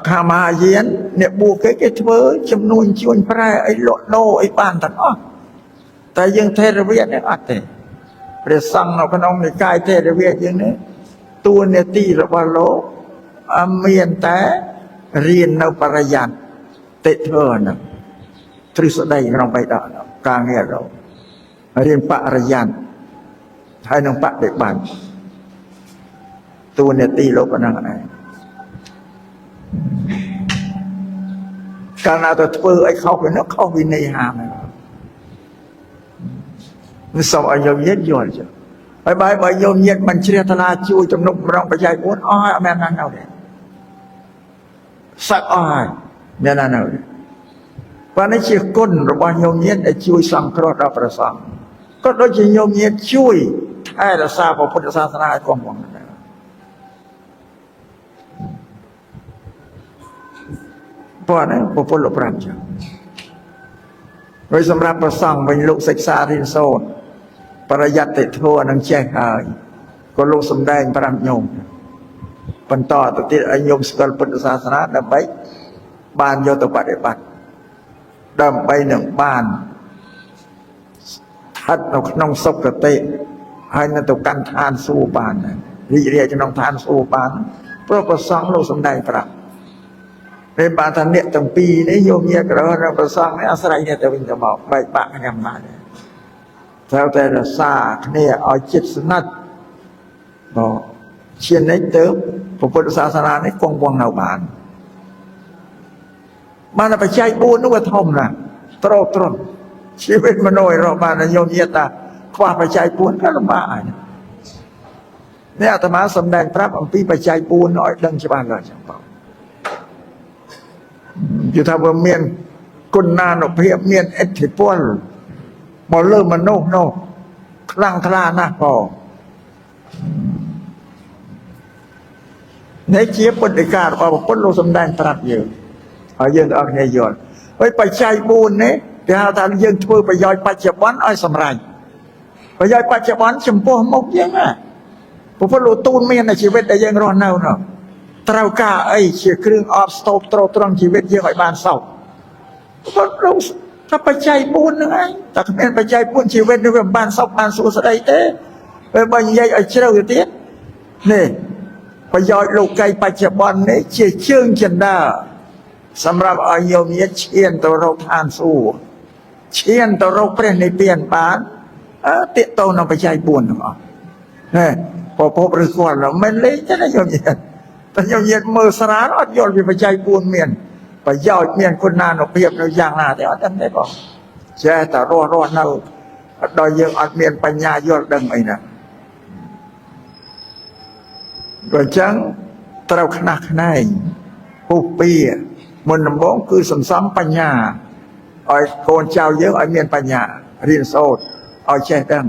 [SPEAKER 1] ខាងមហាយានអ្នកបួសគេធ្វើចំនួនជួញប្រែអីលក់ដូរអីបានទាំងអស់តែយើងថេរវាទនេះអត់ទេព្រះសង្ឃនៅក្នុងនិកាយថេរវាទយ៉ាងនេះតួនាទីរបស់លោកមានតែរៀននៅបរិយ័តតិធ្វើហ្នឹងទ្រឹស្ដីក្នុងបៃដកការងារលោករៀនបរិយ័តហើយនឹងបដិបត្តិតួនាទីលោកប៉ុណ្ណឹងឯងកាលណាទៅធ្វើអីខុសវានោះខុសវិន័យហាមហ្នឹងមិនសូវឲ្យយកញាតយល់ចុះហើយបើយកញាតមិនជ្រះថ្លាជួយទំនុកម្ដងបច្ច័យ4អស់ហើយអត់មានណានៅទេសឹកអស់ហើយមានណានៅទេប៉ុន្តែជាគុណរបស់ញោមញាតដែលជួយសង្គ្រោះដល់ព្រះសង្ឃក៏ដូចជាញោមញាតជួយថែរក្សាពុទ្ធសាសនាឲ្យគង់វង្សដែរព្រោះណាពុទ្ធលោកប្រាំចឹងហើយសម្រាប់ព្រះសង្ឃវិញលោកសិក្សារៀនសូត្របរិយ័តិធម៌នឹងចេះហើយក៏លោកសំដែងប្រាប់ញោមបន្តទៅទៀតឲ្យញោមស្គាល់ពុទ្ធសាសនាដើម្បីបានយកទៅបដិបត្តិដើម្បីនឹងបានស្ថិតនៅក្នុងសុគតិហើយនៅទៅកាន់ឋានសួគ៌បានរីករាយក្នុងឋានសួគ៌បានព្រោះព្រះសង្ឃលោកសំដែងប្រាប់ពេលបានថាអ្នកទាំងពីរនេះយកញាតិក្រហមនិងព្រះសង្ឃនេះអាស្រ័យគ្នាទៅវិញទៅមកបែកបាក់គ្នាបានត្រូវតែរក្សាគ្នាឲ្យជិតស្និទ្ធបងជានិច្ចទៅពុទ្ធសាសនានេះគង់វង្សនៅបានតែបច្ច័យ4នោះវាធំណាស់ត្រោកត្រន់ជីវិតមនុស្សរកបានញោមញាតិថាខ្វះបច្ច័យ4ក៏លំបាកហើយនេះអាត្មាសំដែងប្រាប់អំពីបច្ច័យ4ឲ្យដឹងច្បាស់លាស់ចឹងបងគឺថាវាមានគុណានុភាពមានឥទ្ធិពលមកលើមនុស្សនោះខ្លាំងក្លាណាស់បងនេះជាពុទ្ធិការបស់ពុទ្ធលោកសំដែងប្រាប់យើងហើយយើងទាំងអស់គ្នាយល់ហើយបច្ច័យ4នេះគេហៅថាយើងធ្វើប្រយោជន៍បច្ចុប្បន្នឲ្យសម្រេចប្រយោជន៍បច្ចុប្បន្នចំពោះមុខយើងណាពុទ្ធលោកទូលមាននៅជីវិតដែលយើងរស់នៅនោះត្រូវការអីជាគ្រឿងអបស្ទប់ទ្រទ្រង់ជីវិតយើងឲ្យបានសុខពុទ្ធលោកថាបច្ច័យ4ហ្នឹងឯងតែគ្មានបច្ច័យ4ជីវិតនេះវាមិនបានសុខបានសួស្ដីទេពេលបើនិយាយឲ្យជ្រៅទៅទៀតនេះប្រយោជន៍លោកីបច្ចុប្បន្ននេះជាជើងចិន្តាសម្រាប់ឲ្យញោមញាតិឈានទៅរកឋានសួគ៌ឈានទៅរកព្រះនិព្វានបានទាក់ទងនឹងបច្ច័យ4ទាំងអស់នេះពពកឬគាត់មិនលេងទេណាញោមញាតិតែញោមញាតិមើលស្រាលអត់យល់ពីបច្ច័យ4មានប្រយោជន៍មានគុណានុភាពនៅយ៉ាងណាទេអត់ដឹងទេបងចេះតែរស់នៅដល់យើងអត់មានបញ្ញាយល់ដឹងអីណាក៏អញ្ចឹងត្រូវខ្នះខ្នែងពុះពីមុនដំបូងគឺសន្សំបញ្ញាឲ្យកូនចៅយើងឲ្យមានបញ្ញារៀនសូត្រឲ្យចេះដឹង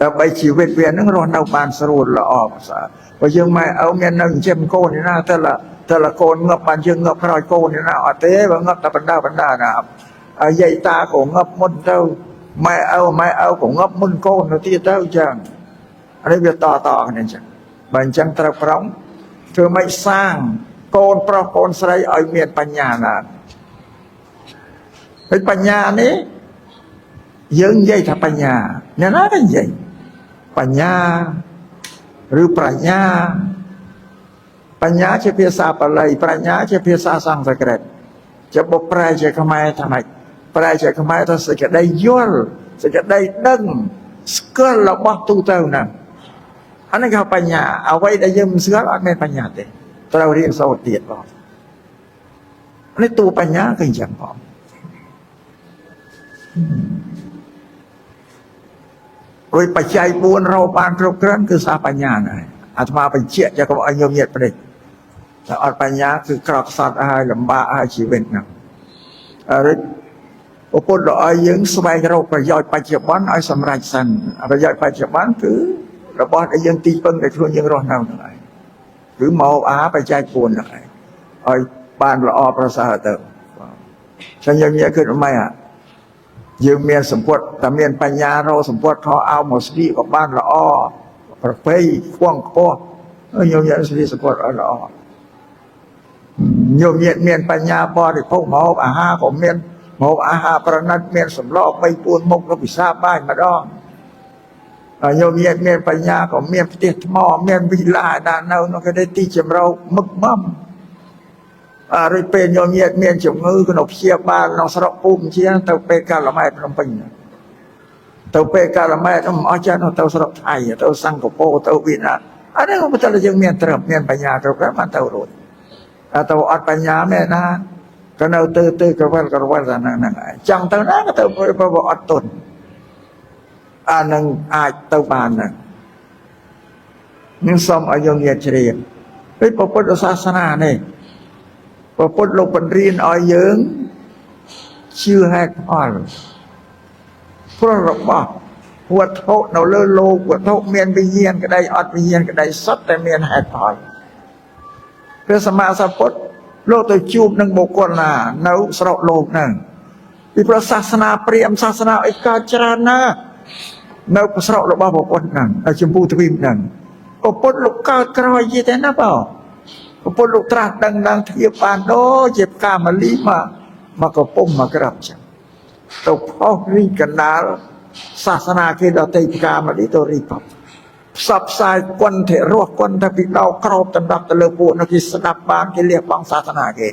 [SPEAKER 1] ដើម្បីជីវិតវានឹងរស់នៅបានស្រួលល្អប្រសើរបើយើងម៉ែឪមាននៅចិញ្ចឹមកូននេះណាតែละកូនងឹបបានយើងងឹបក្រោយកូននេះណាអត់ទេបើងឹបតែបណ្ដាណាហើយយាយតាក៏ងឹបមុនទៅម៉ែឪក៏ងឹបមុនកូនទៅទៀតទៅអញ្ចឹងនេះវាតគ្នាអញ្ចឹងបើអញ្ចឹងត្រូវប្រឹងធ្វើម៉េចសាងកូនប្រុសកូនស្រីឲ្យមានបញ្ញាណាហើយបញ្ញានេះយើងនិយាយថាបញ្ញាអ្នកណាទៅនិយាយបញ្ញាឬប្រាជ្ញាបញ្ញាជាភាសាបាលីប្រាជ្ញាជាភាសាសំស្ក្រឹតជាបុប្រែជាខ្មែរថាម៉េចប្រែជាខ្មែរទៅសេចក្តីយល់សេចក្តីដឹងស្គាល់របស់ទូទៅហ្នឹងអានេះគេហៅបញ្ញាអ្វីដែលយើងមិនស្គាល់អត់មានបញ្ញាទេត្រូវរៀនសូត្រទៀតបងនេះតួបញ្ញាគឺអញ្ចឹងបងរួចបច្ច័យ4រកបានគ្រប់គ្រាន់គឺសាបញ្ញាដែរអាត្មាបញ្ជាក់choកុំឲ្យញោមញាតព្រេចតែអត់បញ្ញាគឺក្រក់សត់ហើយលំបាកហើយជីវិតហ្នឹងរួចពុទ្ធឲ្យយើងស្វែងរកប្រយោជន៍បច្ចុប្បន្នឲ្យសម្រេចសិនប្រយោជន៍បច្ចុប្បន្នគឺ របស់ដែលយើងទីពឹងដែលខ្លួនយើងរស់នៅហ្នឹងឯងគឺមកបច្ច័យ4ហ្នឹងឯងឲ្យបានល្អប្រសើរទៅចឹងយើងនិយាយគឺម៉េចយើងមានសម្ពុតតែមានបញ្ញារកសម្ពុតខោអោមកស្លៀកក៏បានល្អប្រពៃខ្វងខ្ពស់យើងយកស្លៀកសម្ពុតឲ្យល្អញោមញាតមានបញ្ញាបរិភោគម្ហូបអាហារក៏មានម្ហូបអាហារប្រណិតមានសម្ល3 4មុខក៏ពិសាបាយម្ដងញោមញាតមានបញ្ញាក៏មានផ្ទះថ្មមានវិឡាដែលនៅក្នុងគេទីចម្រោកមឹកមំរួចពេលញោមញាតមានជំងឺក្នុងព្យាបាលក្នុងស្រុកភូមិជាទៅពេលកាលម៉ែតភ្នំពេញទៅពេលកាលម៉ែតអស់ចាស់ទៅស្រុកថៃទៅសិង្ហបុរីទៅវៀតណាមអានេះបើតែយើងមានត្រឹមមានបញ្ញាគ្រប់គ្រាន់បានទៅរួចទៅអត់បញ្ញាមែនណាក៏នៅទៅក្រវិលតែហ្នឹងឯងចង់ទៅណាក៏ទៅព្រោះអត់ទុនអានឹងអាចទៅបានហ្នឹងនឹងសូមឲ្យយើងញាតជ្រាបពីពុទ្ធសាសនានេះពុទ្ធលោកបញ្រៀនឲ្យយើងជឿហេតុផលព្រោះរបស់វត្ថុនៅលើលោកវត្ថុមានវិញ្ញាណក្តីអត់វិញ្ញាណក្តីសុទ្ធតែមានហេតុផលព្រះសម្មាសម្ពុទ្ធលោកទៅជួបនឹងបុគ្គលណានៅស្រុកលោកហ្នឹងពីព្រោះសាសនាព្រាហ្មណ៍សាសនាអីកើតច្រើនណាស់នៅស្រុករបស់ពុទ្ធហ្នឹងនៅចម្ពោះទ្វីបហ្នឹងពុទ្ធលោកកើតក្រោយយីទេណាបងពុទ្ធលោកត្រាស់ដឹងធៀបបានដូចជាផ្កាម្លិមកកំពុងមកក្រាប់ចឹងទៅផុសរីកណ្ដាលសាសនាគេដតេផ្កាម្លិទៅរីកផ្សព្វផ្សាយគុណធិរសគុណតែពីដោក្រោបតំដប់ទៅលើពួកនោះគេស្ដាប់បានគេលះបង់សាសនាគេ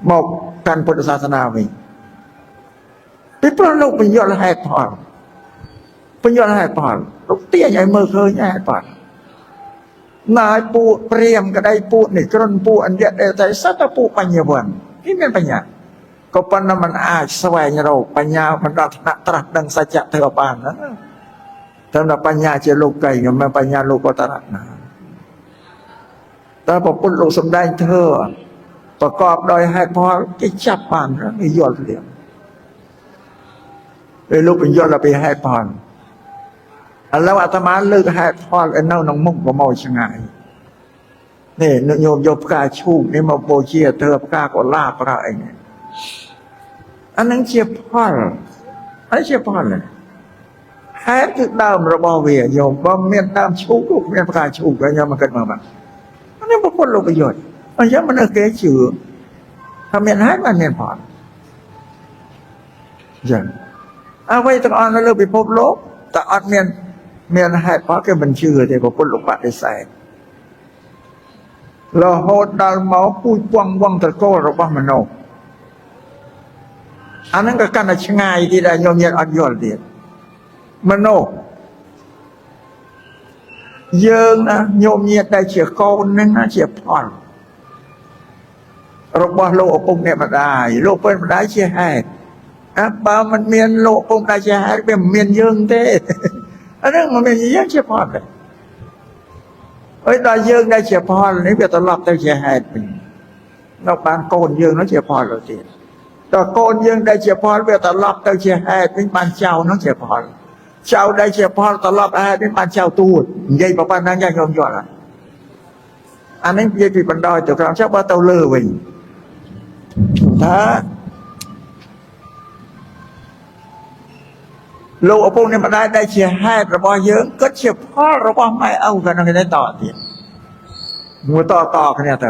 [SPEAKER 1] មកកាន់ពុទ្ធសាសនាវិញពីព្រោះលោកបញ្យល់ហេតុផលលោកទាញឲ្យមើលឃើញហេតុផលណាយពួកព្រាហ្មណ៍ក្តីពួកនេះក្រុនពួកអញ្ញៈដែលតែសត្វតែពួកបញ្ញវន្តគេមានបញ្ញាក៏ប៉ុន្តែมันអាចស្វែងរកបញ្ញាមិនដល់ថ្នាក់ត្រាស់ដឹងសច្ចៈធ្វើបានណាតែបញ្ញាជាលោកីមិនបញ្ញាលោកតរៈណាតែពុទ្ធលោកសំដែងធ្វើប្រកបដោយហេតុផលគេចាប់បានគេយល់លៀងពេលលោកបញ្យល់ពីហេតុផលឥឡូវអាត្មាលើកហេតុផលនៅក្នុងមុខប្រមោឆ្ងាយនេះញោមយកផ្កាឈូកនេះមកបូជាធ្វើផ្កាកុលាបប្រើអីនេះអានឹងជាផលហើយជាផលហេតុគឺដើមរបស់វាញោមបើមានដើមឈូកក៏មានផ្កាឈូកហើយញោមមកគិតមើលបាទអានេះពុទ្ធលោកប្រយោជន៍អញ្ចឹងមនុស្សគេជឿថាមានហេតុបានមានផលចឹងអ្វីទាំងអស់នៅលើពិភពលោកតែអត់មានហេតុផលគេមិនជឿទេពុទ្ធលោកបដិសេធរហូតដល់មកពូជពងវងត្រកូលរបស់មនុស្សអានឹងក៏កាន់តែឆ្ងាយទៀតដែលញោមញាតអត់យល់ទៀតមនុស្សយើងណាញោមញាតដែលជាកូននឹងណាជាផលរបស់លោកឪពុកម្ដាយលោកឪពុកម្ដាយជាហេតុបើមិនមានលោកឪពុកម្ដាយជាហេតុវាមិនមានយើងទេអានឹងមិនមានយើងជាផលទេហើយដល់យើងដែលជាផលនេះវាត្រឡប់ទៅជាហេតុវិញនៅបានកូនយើងនោះជាផលទៅទៀតដល់កូនយើងដែលជាផលវាត្រឡប់ទៅជាហេតុវិញបានចៅនោះជាផលចៅដែលជាផលត្រឡប់ហេតុវិញបានចៅទួតនិយាយប៉ុណ្ណឹងយ៉ាងខ្ញុំយល់អានេះនិយាយពីបណ្ដោយទៅក្រោមចុះបើទៅលើវិញថាលោកឪពុកម្ដាយដែលជាហេតុរបស់យើងគិតជាផលរបស់ម៉ែឪក៏នឹងគេតទៀតមួយតគ្នាទៅ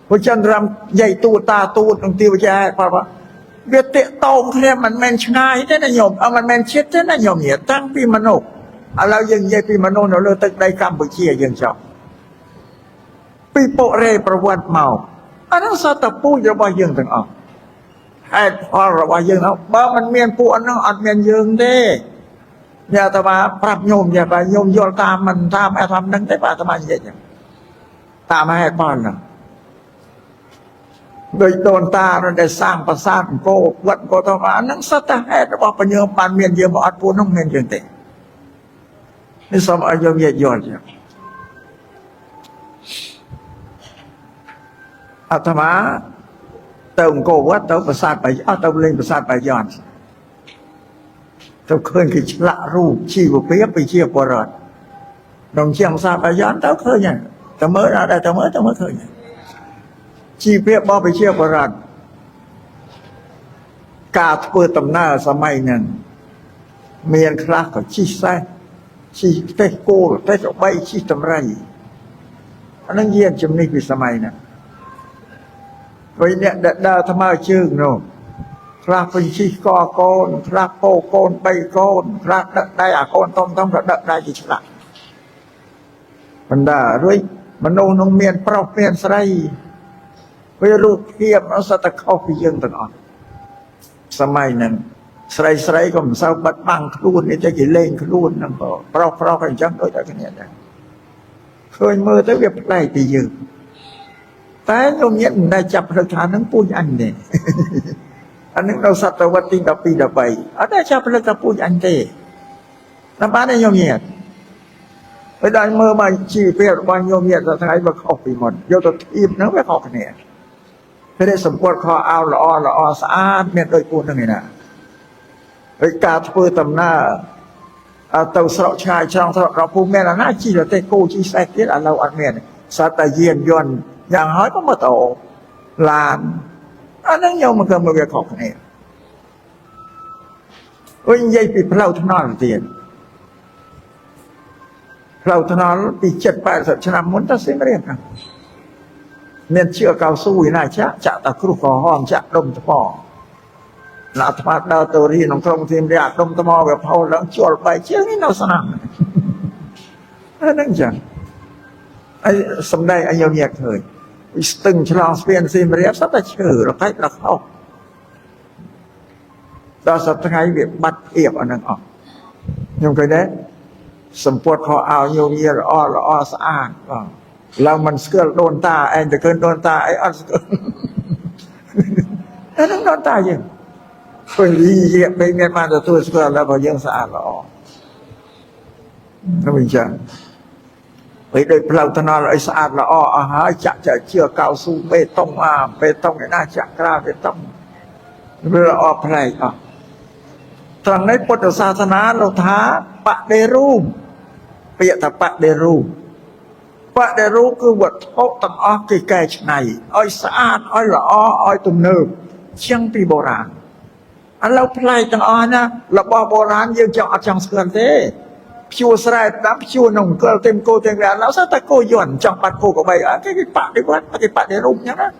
[SPEAKER 1] ពុជន្ទរំយាយទូតាទូនឹងទីវិជាហេតុផលវាតេតោមគ្នាមិនមែនឆ្ងាយទេណាញោមមិនមែនចិត្តទេណាញោមនេះតាំងពីមនុស្សឥឡូវយើងនិយាយពីមនុស្សនៅលើទឹកដីកម្ពុជាយើងចប់ពីបុរេប្រវត្តិមកអានោះសតពូជរបស់យើងទាំងអស់ហេតុផលរបស់យើងនោះបើមិនមានពួកហ្នឹងអត់មានយើងទេញ៉ាអាត្មាប្រាប់ញោមញ៉ាបើញោមយល់តាមមិនតាមអាត្មានឹងទេបើអាត្មានិយាយតាមហេតុផលហ្នឹងដោយដូនតាដែលសាងប្រាសាទអង្គរវត្តក៏ទៅអាហ្នឹងសត្វតែហេតុរបស់បញ្ញើបានមានយើងមកអត់ពួកនោះមានយើងទេនេះសូមឲ្យយើងយល់ចឹងអាត្មាទៅអង្គរវត្តទៅប្រាសាទបាយទៅលេងប្រាសាទបាយ័នទៅឃើញគេឆ្លាក់រូបជីវភាពវិជាបរដ្ឋ đồng chiang sa bà gián tao khơi nhỉ tao mới ra đây tao mới khơi nhỉ chi phép bao bị chia bờ rạn cả thưa tầm naสมัยนั้นเมียนคลาก็ชี้ใส่ชี้เตะโก้เตะใบชี้ตำไรอันนั้นเยี่ยมจำนี่คือสมัยนั้นไปเนี่ยดาวธรรมะชื่อโน่คลาเป็นชี้กอโกนคลาโปโกนใบโกนคลาได้อาโกนต้องระดับได้กี่ฉลาดบรรดาด้วยมโนนงเมียนเปราเมียนใส่ไปรูปเทียบเอาสัตว์เข้าไปยังต่างอ่อนสมัยนั้นใส่ก็มันเศร้าบัดบังครูนนี่จะกี่เล่งครูนนั่นก็เปรากันจังโดยแต่กันเนี่ยนะเคยมือแต่เวียบไล่ไปยืมแต่โยมเนี่ยได้จับราคาทั้งปุญอันเนี่ยอันนึงเราสัตวัตติกับปีดับไปได้จับราคาปุญอันเต้น้ำบ้านได้โยมเนี่ยไปได้เมื่อมาชีเพื่อวันโยมเนี่ยจะทายมาเข้าไปหมดโยตัวทีมนั่งไปเข้ากันเนี่ยไม่ได้สมควรคอเอาละอสะอาดเมียโดยปูนนั่งไงนะไปกาดเพื่อตำหน้าเต่าสระชายช่างสระเราพูดแม่ละหน้าชีเราเตะกูชีแซกที่เราอัดเมียนสัตย์เยียนยนอย่างน้อยก็มาโตลานอันนั้นโยมมันก็มาเวียเข้ากันเนี่ยวันยัยปีเพลาทนอนเตียนเราทนอนปี7-8 ชนะมุนตัดสินเรียนกันเมียนเชื่อเก่าสู้น่าจะตะครุกหอมจะดมตะพอหลับมาดาวตัวรีน้องกรมทีมเรียกดมตะมอแบบเผาหลังจวดไปเชื่อนี่เราสนั่นนั่นจังไอ้สมได้ไอ้ยมเยียเคยตึงฉลองเปลี่ยนซีมเรียบสัตว์เชื่อเราใกล้เราเข้าดาวสัตว์ไงเวียบบัดเอียบอันนั้นออกยังเคยได้สมปวดคอเอาโยมเยียละอ้อสะอาดเรามันเสือโดนตาไอ้จะเกินโดนตาไอ้อันเสือไอ้นั่งโดนตายังไปรีเยียไปเมียนมาจะตัวเสือแล้วพอยังสะอาดละอ้อนั่นเป็นจังไปได้เพลาธนาไอ้สะอาดละอ้ออาหารจะเชื่อเก่าสู้เปต้องเปต้องไอ้หน้าจะกล้าเปต้องเรืออ้อไพรทางในพุทธศาสนาเราท้าปะเดรูปเปียตปะเดรูปะเดรูคือวัดโตตั้งอ้อกี่แก่ชไนอ้อยสะอาดอ้อยละอ้อยตุ่มเนิบเชียงปีโบราณอันเราไพรตั้งอ้อนะระบอบโบราณยังจะอัดจังสกันเต้ผิวสลายน้ำผิวหนุ่มเกลือเต็มโกเต็มแรงแล้วสัตว์โกหย่อนจังปัดโกกับใบกี่ปะดีกว่ากี่ปะเดรูเนี่ยนะ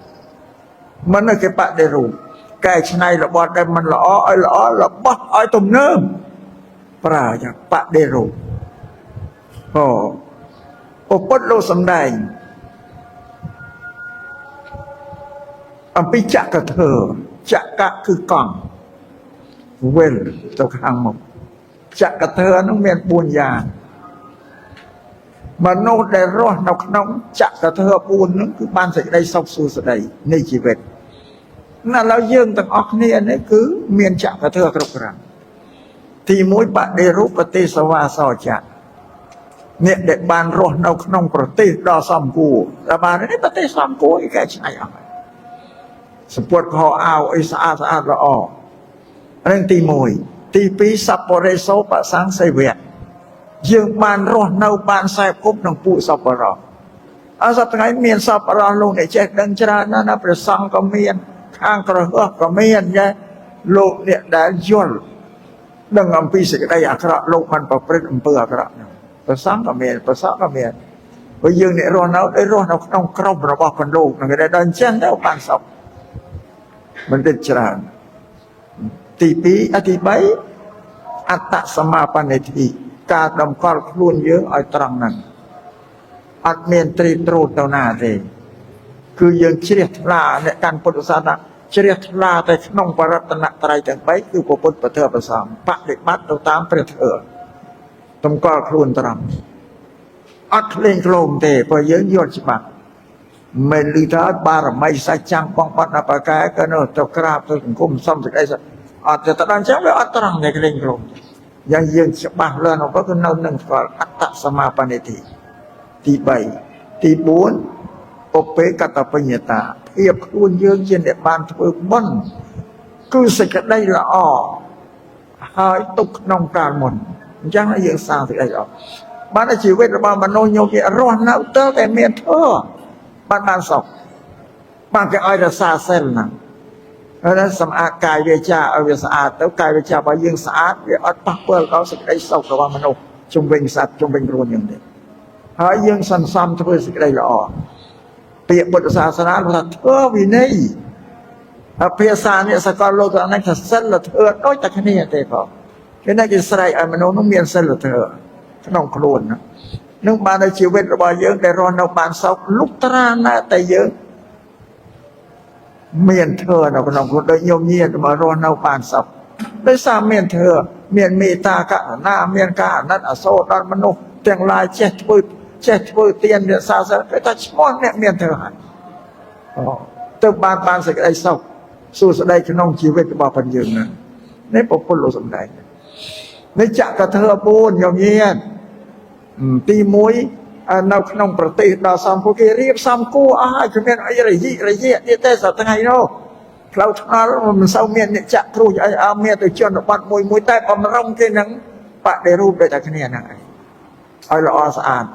[SPEAKER 1] มันน่ะกี่ปะเดรูแก่ชไนระบอบได้มันละอ้อยละบ้าอ้อยตุ่มเนิบปราจากปะเดรูโอ้ปดโลสำแดงอันปิจักกะเธอจักกะคือกล่องเวลตัวข้างหมดจักกะเธอน้องเมียนปูนยามโนได้รอดนกน้องจักกะเธอปูนนั่นคือบ้านใส่ได้ซอกซูสได้ในชีวิตนั่นเราเยื่อต่างออกนี่นี่คือเมียนจักกะเธอกระกรังที่มุ้ยปะเดรุปฏิสวาสอจักเนี่ยเด็กบ้านรอดนกน้องประเทศดอซอมกูแต่บ้านนี้ประเทศซอมกูอีกแค่ใช่อะไรสปวดคอเอาไอ้สะอาดละออกเรื่องตีมวยตีปีสับปะเรโซปะสังเสเวียยืมบ้านรอดนกบ้านใส่กุบน้องปูสับปะรออาสับไงเมียนสับปะรอลงในแจกดังจรานั่นนะประสังก็เมียนข้างกระเฮือกก็เมียนไงโลกเนี่ยได้ย่นดังอัมพีสิกได้อักระโลกมันประพฤติอัมเปออักระภาษาก็เมียนภาษาก็เมียนพอยืนเนี่ยรอนเอาได้รอนเอาต้องครอบระบอบคนโลกนั่นก็ได้ดันเช่นได้ปานศพมันเป็นจราตีปีอธิบายอัตตสมาปณิธิการดำกอลคลุนเยอะอ้อยตรังนั้นอัตเมียนตรีโตรเท่านาเองคือยังเฉียดลาในการพุทธศาสนาเฉียดลาแต่น้องปรัตนะไตรจังไปคือพระพุทธประเทศประสามปะเด็กมัดเราตามประเทศตมก็ครูนตรำอัดเล่งโคลมเตะพอเยอะยอดฉบับไม่ลือท้าบารไม่ใส่จังป้องปัดนับกายก็เนอะตกกราบตกคุ้มซ้ำตกไอ้สัตว์อาจจะตัดดันจังไปอัดตรังในเล่งโคลมยังยืนฉบับเรื่องเราก็คือหนึ่งก่อนอัตตสมาปณิธิที่ใบที่บุญโอเปกัตปัญญาตาเพียบคูณเยืองเย็นเดบานถือบ้นคือสิ่งได้ละอ้อหายตกน้องการหมดยังไงยังสร้างสิ่งใดออก បានជីវិតរបស់មនុស្សញោមជារស់នៅទៅតែមានធម៌បានសុខបានគេឲ្យរក្សាសិលហ្នឹងហើយសម្អាតកាយវាចាឲ្យវាស្អាតទៅកាយវាចារបស់យើងស្អាតវាអត់ប៉ះពាល់ដល់សេចក្តីសុខរបស់មនុស្សជុំវិញសត្វជុំវិញខ្លួនយើងទេហើយយើងសន្សំធ្វើសេចក្តីល្អពាក្យពុទ្ធសាសនាថាធ្វើវិន័យភាសានេះសកលលោកហ្នឹងថាសិលធម៌ដូចតែគ្នាទេបងគេណាគេស្រែកឲ្យមនុស្សនោះមានសិលធម៌ក្នុងខ្លួននឹងបាននៅជីវិតរបស់យើងដែលរស់នៅបានសុខលុបត្រាណតែយើងមានធម៌នៅក្នុងខ្លួនដូចញោមញៀនមករស់នៅបានសុខដោយសារមានធម៌មានមេត្តាករុណាមានការអាណិតអាសូរដល់មនុស្សទាំងឡាយចេះធ្វើទានរក្សាសិលគេថាឈ្មោះអ្នកមានធម៌ហើយទៅបានសេចក្តីសុខសួស្តីក្នុងជីវិតរបស់ផងយើងនេះពុទ្ធលោកសំដែងនេះចក្រធម៌4ញោមញៀនទី1នៅក្នុងប្រទេសដល់សំពួកគេរៀបសំគួរអស់ហើយគ្មានអីរយៈទៀតទេសប្តាហ៍ថ្ងៃនោះផ្លូវថ្នល់មិនសូវមានអ្នកចាក់គ្រូអីមានទៅជនបទមួយតែបំរុងគេនឹងបដិរូបដូចតែគ្នាហ្នឹងឯងឲ្យល្អស្អាត